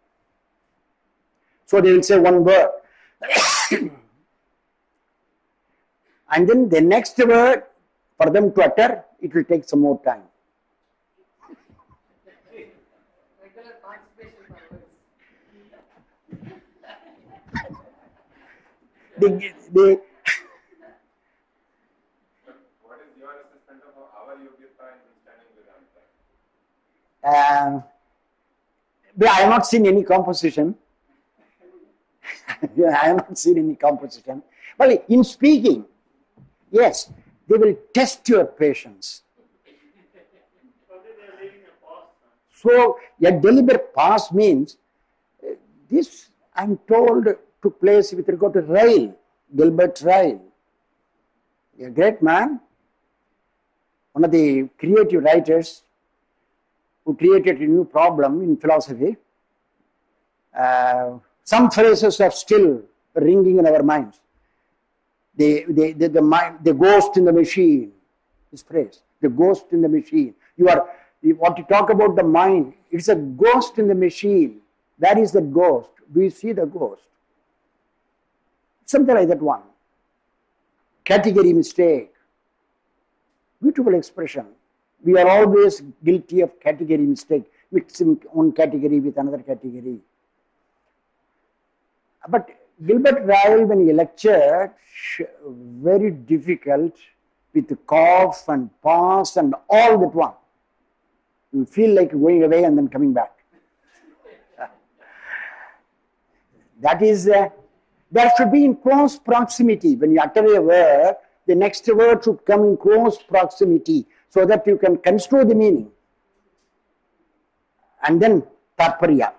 So they will say one word. And then the next word, for them to utter, it will take some more time. Regular participation for They What is your assessment of our yogyata in standing Vedanta? I have not seen any composition. I have not seen any composition. Well, in speaking, yes, they will test your patience. So, a deliberate pause means, this I am told took place with regard to Ryle, Gilbert Ryle, a great man, one of the creative writers who created a new problem in philosophy. Some phrases are still ringing in our minds. The ghost in the machine, this phrase, the ghost in the machine. What you talk about the mind, it's a ghost in the machine. Where is the ghost? Do you see the ghost? Something like that one. Category mistake. Beautiful expression. We are always guilty of category mistake, mixing one category with another category. But Gilbert Ryle, when he lectured, very difficult with the cough and pause and all that one. You feel like going away and then coming back. That is, there should be in close proximity. When you utter a word, the next word should come in close proximity so that you can construe the meaning. And then Tatparya.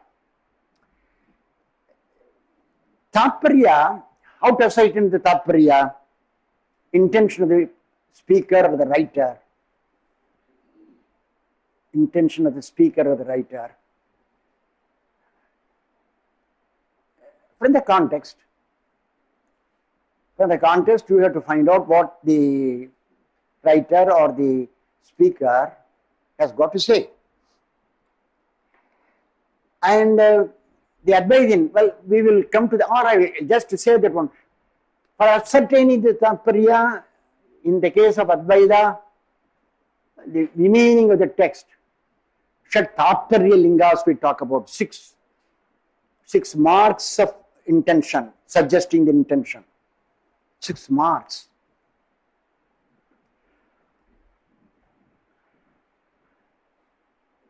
Tatparya, how to ascertain the Tatparya? Intention of the speaker or the writer. Intention of the speaker or the writer. From the context, you have to find out what the writer or the speaker has got to say. And the advising, well, we will come to the, or I will just to say that one. For ascertaining the Tatparya, in the case of Advaita, the meaning of the text, Shat Tatparya Lingas we talk about, six marks of intention, suggesting the intention. 6 marks.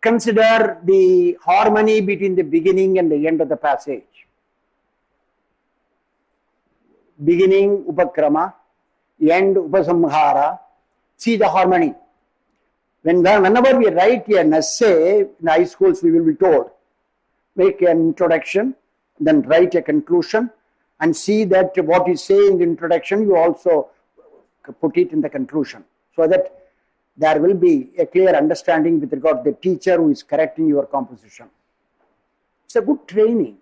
Consider the harmony between the beginning and the end of the passage. Beginning Upakrama, end Upasamhara. See the harmony. Whenever we write an essay, in high schools we will be told, make an introduction, then write a conclusion, and see that what you say in the introduction, you also put it in the conclusion, so that there will be a clear understanding with regard to the teacher who is correcting your composition. It's a good training.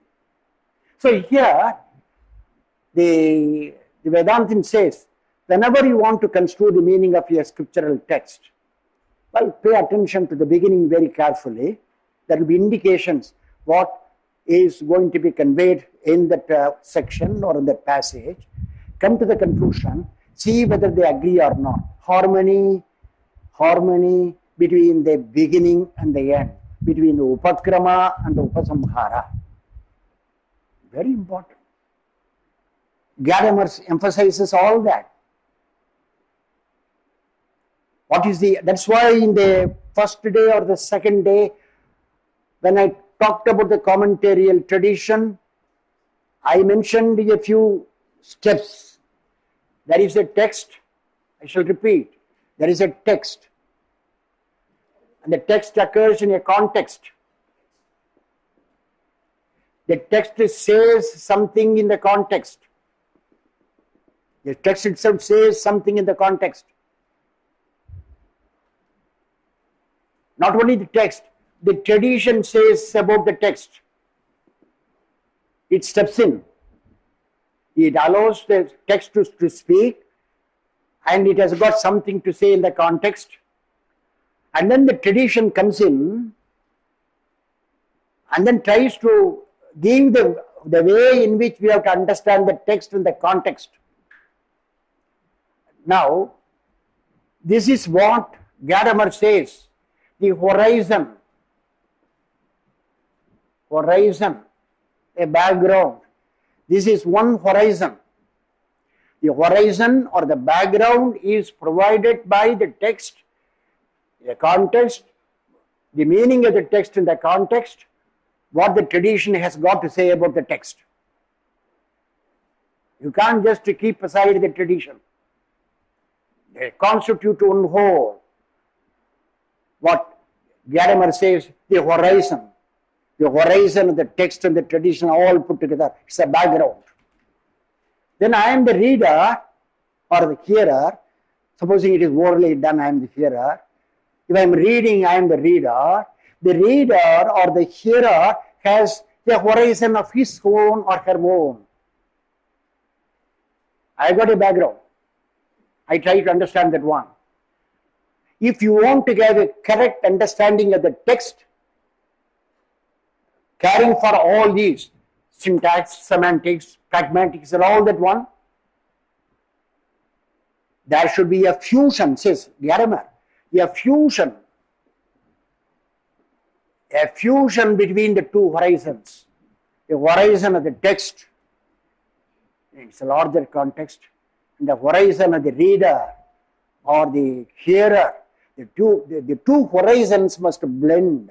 So here, the Vedantin says, whenever you want to construe the meaning of a scriptural text, well, pay attention to the beginning very carefully. There will be indications what is going to be conveyed in that section or in that passage. Come to the conclusion, see whether they agree or not. Harmony between the beginning and the end, between the upakrama and the upasamhara. Very important. Gadamer emphasizes all that. That's why in the first day or the second day, when I talked about the commentarial tradition, I mentioned a few steps. There is a text, I shall repeat, there is a text. And the text occurs in a context. The text says something in the context. The text itself says something in the context. Not only the text, the tradition says about the text. It steps in. It allows the text to speak, and it has got something to say in the context. And then the tradition comes in and then tries to give the way in which we have to understand the text in the context. Now, this is what Gadamer says, the horizon, a background. This is one horizon. The horizon or the background is provided by the text, the context, the meaning of the text in the context, what the tradition has got to say about the text. You can't just keep aside the tradition. They constitute one whole. What Gadamer says, the horizon of the text and the tradition all put together. It's a background. Then I am the reader or the hearer. Supposing it is orally done, I am the hearer. If I am reading, I am the reader. The reader or the hearer has the horizon of his own or her own. I got a background. I try to understand that one. If you want to get a correct understanding of the text, caring for all these syntax, semantics, pragmatics, and all that one, there should be a fusion, says Gadamer, a fusion between the two horizons. The horizon of the text, it's a larger context, and the horizon of the reader or the hearer. The two horizons must blend.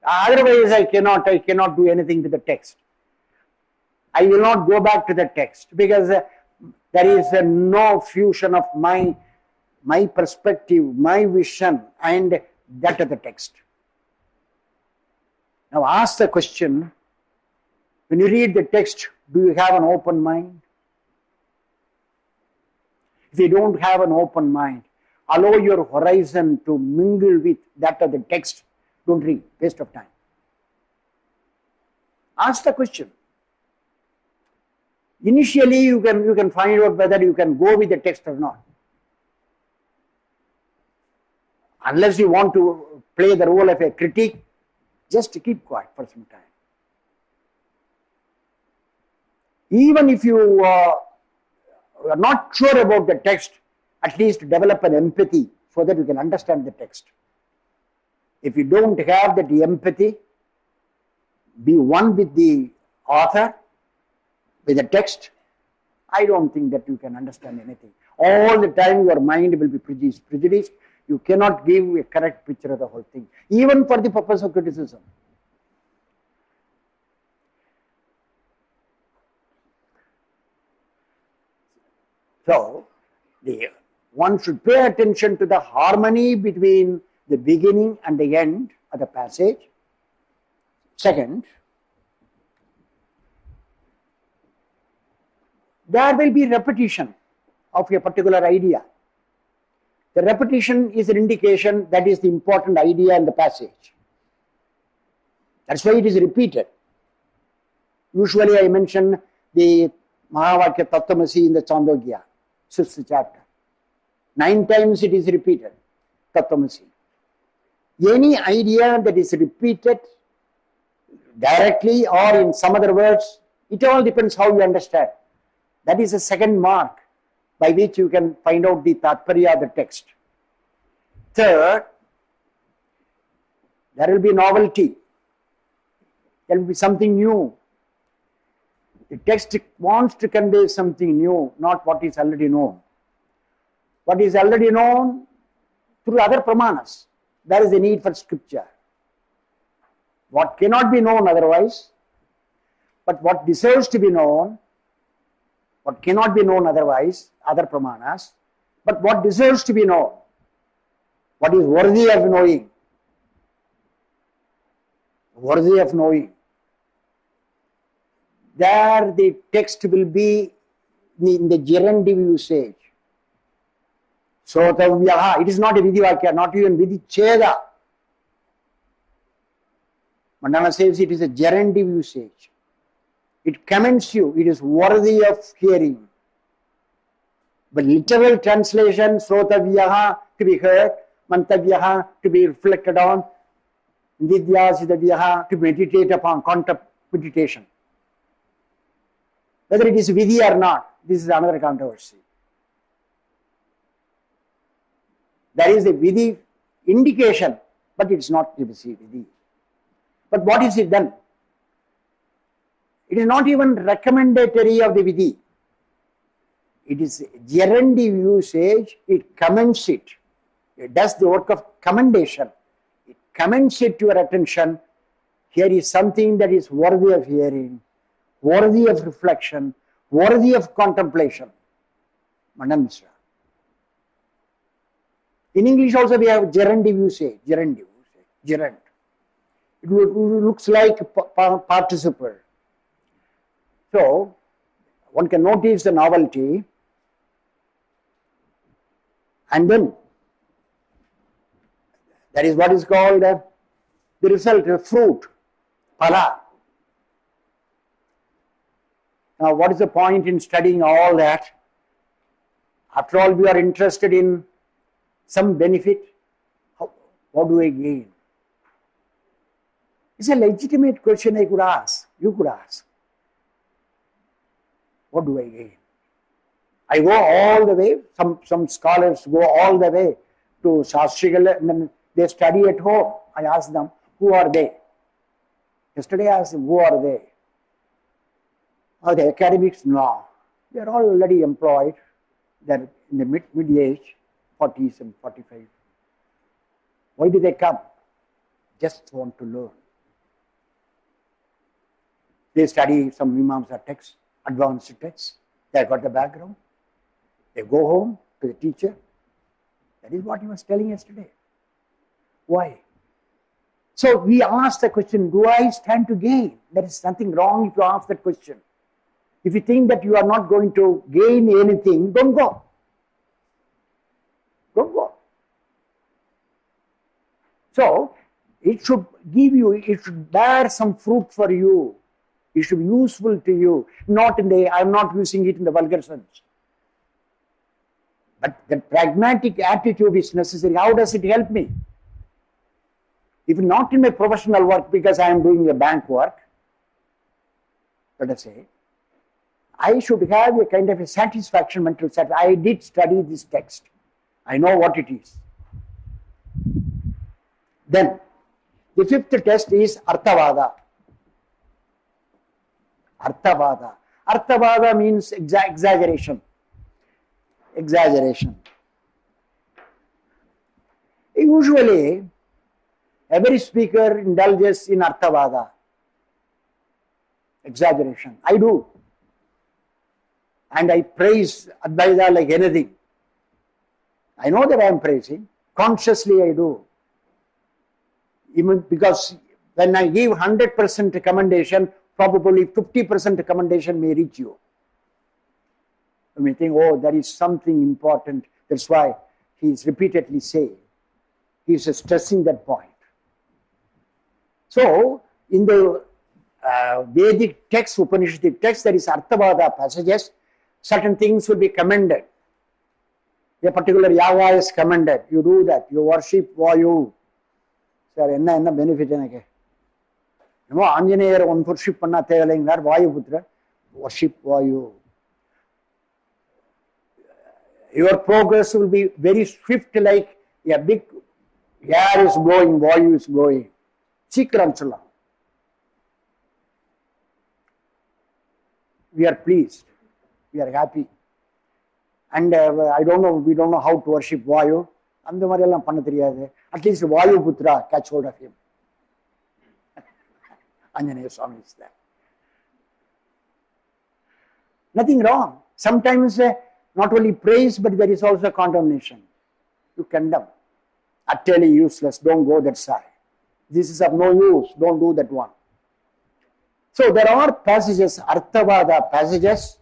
Otherwise, I cannot do anything with the text. I will not go back to the text because there is no fusion of my perspective, my vision, and that of the text. Now ask the question, when you read the text, do you have an open mind? If you don't have an open mind, allow your horizon to mingle with that of the text. Don't read, waste of time. Ask the question. Initially, you can find out whether you can go with the text or not. Unless you want to play the role of a critic, just keep quiet for some time. Even if you are not sure about the text, at least develop an empathy so that you can understand the text. If you don't have that empathy, be one with the author, with the text, I don't think that you can understand anything. All the time your mind will be prejudiced. You cannot give a correct picture of the whole thing, even for the purpose of criticism. So, one should pay attention to the harmony between the beginning and the end of the passage. Second, there will be repetition of a particular idea. The repetition is an indication that is the important idea in the passage. That's why it is repeated. Usually I mention the Mahavakya Tattvamasi in the Chandogya, 6th chapter. 9 times it is repeated, Tattvamasi. Any idea that is repeated directly or in some other words, it all depends how you understand. That is the second mark by which you can find out the Tatparya of the text. Third, there will be novelty. There will be something new. The text wants to convey something new, not what is already known. What is already known through other pramanas. There is a need for scripture. What cannot be known otherwise, but what deserves to be known, what cannot be known otherwise, other pramanas, but what deserves to be known, what is worthy of knowing, worthy of knowing. There the text will be in the gerendive usage. Sotavyaha, it is not a vidivakya, not even vidicheda. Mandana says it is a gerendive usage. It commends you, it is worthy of hearing. But literal translation, sotavyaha, to be heard, mantavyaha, to be reflected on, nidhyasiddhavyaha, to meditate upon, meditation. Whether it is vidhi or not, this is another controversy. There is a vidhi indication, but it is not vidhi. But what is it done? It is not even recommendatory of the vidhi. It is gerendive usage, it commends it. It does the work of commendation. It commends it to your attention. Here is something that is worthy of hearing, worthy of reflection, worthy of contemplation. Mandan Mishra. In English also we have gerendive usage, gerund. It looks like a participle. So, one can notice the novelty, and then that is what is called the result, the fruit, phala. Now, what is the point in studying all that? After all, we are interested in some benefit. What do I gain? It's a legitimate question I could ask, you could ask. What do I gain? I go all the way, some scholars go all the way to Shastrikal, and then they study at home. I ask them, who are they? Yesterday I asked them, who are they? Are the academics? No. They are all already employed. They are in the mid-age, 40s and 45. Why do they come? Just want to learn. They study some Mimamsa texts, advanced texts. They have got the background. They go home to the teacher. That is what he was telling yesterday. Why? So we ask the question, do I stand to gain? There is nothing wrong if you ask that question. If you think that you are not going to gain anything, don't go. Don't go. So, it should give you, it should bear some fruit for you. It should be useful to you. Not in the, I am not using it in the vulgar sense. But the pragmatic attitude is necessary. How does it help me? If not in my professional work, because I am doing a bank work, let us say, I should have a kind of a satisfaction, mental satisfaction. I did study this text. I know what it is. Then, the fifth test is Arthavada. Arthavada. Arthavada means exaggeration. Exaggeration. Usually, every speaker indulges in Arthavada. Exaggeration. I do. And I praise Advaita like anything. I know that I am praising. Consciously I do. Even because when I give 100% commendation, probably 50% commendation may reach you. You may think, oh, there is something important. That's why he is repeatedly saying. He is stressing that point. So, in the Vedic text, Upanishadic text, there is Arthavada passages, certain things will be commended. A particular yaga is commended. You do that. You worship Vayu. Sir, enna benefit enake? You know, Anjaneyar one worship panna thevalengar Vayu putra. Worship Vayu. Your progress will be very swift, like a big air is blowing, Vayu is blowing. Sikram chala. We are pleased. We are happy. And I don't know, we don't know how to worship Vayu. At least Vayu Putra, catch hold of him. Anjaneya Swami is there. Nothing wrong. Sometimes not only praise, but there is also condemnation. You condemn. Utterly useless, don't go that side. This is of no use, don't do that one. So there are passages, Arthavada passages,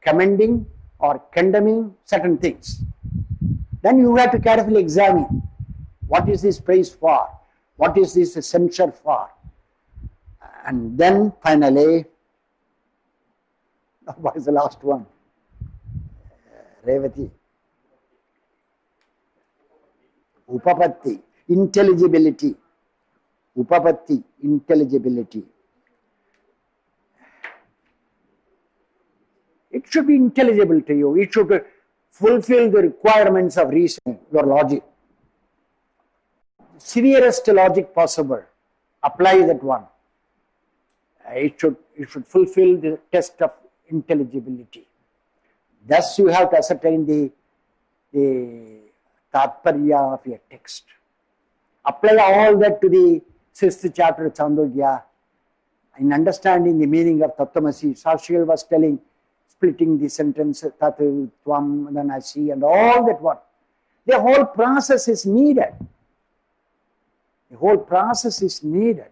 commending or condemning certain things. Then you have to carefully examine, what is this praise for? What is this censure for? And then finally, what is the last one? Revati. Upapatti, intelligibility. Upapatti, intelligibility. It should be intelligible to you. It should fulfill the requirements of reasoning, your logic. Severest logic possible. Apply that one. It should fulfill the test of intelligibility. Thus you have to ascertain the tatparya of your text. Apply all that to the 6th chapter of Chandogya. In understanding the meaning of Tattvamasi, Sarshil was telling, splitting the sentence, Tat, Tvam, then Asi, and all that one. The whole process is needed. The whole process is needed.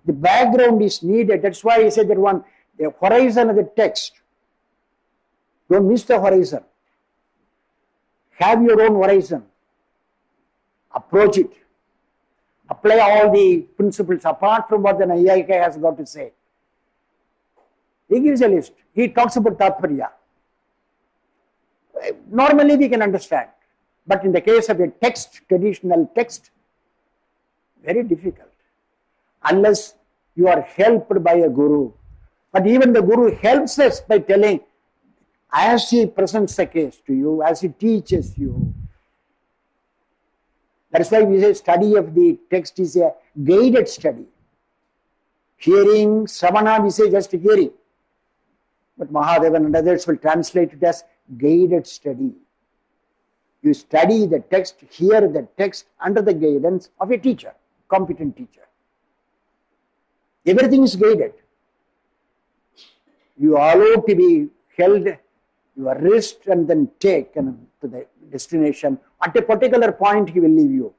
The background is needed. That's why I said that one, the horizon of the text. Don't miss the horizon. Have your own horizon. Approach it. Apply all the principles apart from what the Nyaya has got to say. He gives a list. He talks about Tatparya. Normally we can understand. But in the case of a text, traditional text, very difficult. Unless you are helped by a guru. But even the guru helps us by telling, as he presents the case to you, as he teaches you. That is why we say study of the text is a guided study. Hearing, Sravana, we say just hearing. But Mahadevan and others will translate it as guided study. You study the text, hear the text under the guidance of a teacher, competent teacher. Everything is guided. You are allowed to be held your wrist and then taken to the destination. At a particular point, he will leave you.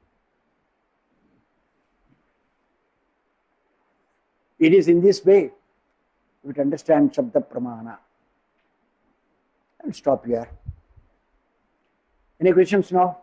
It is in this way you would understand Shabda Pramana. I'll stop here. Any questions now?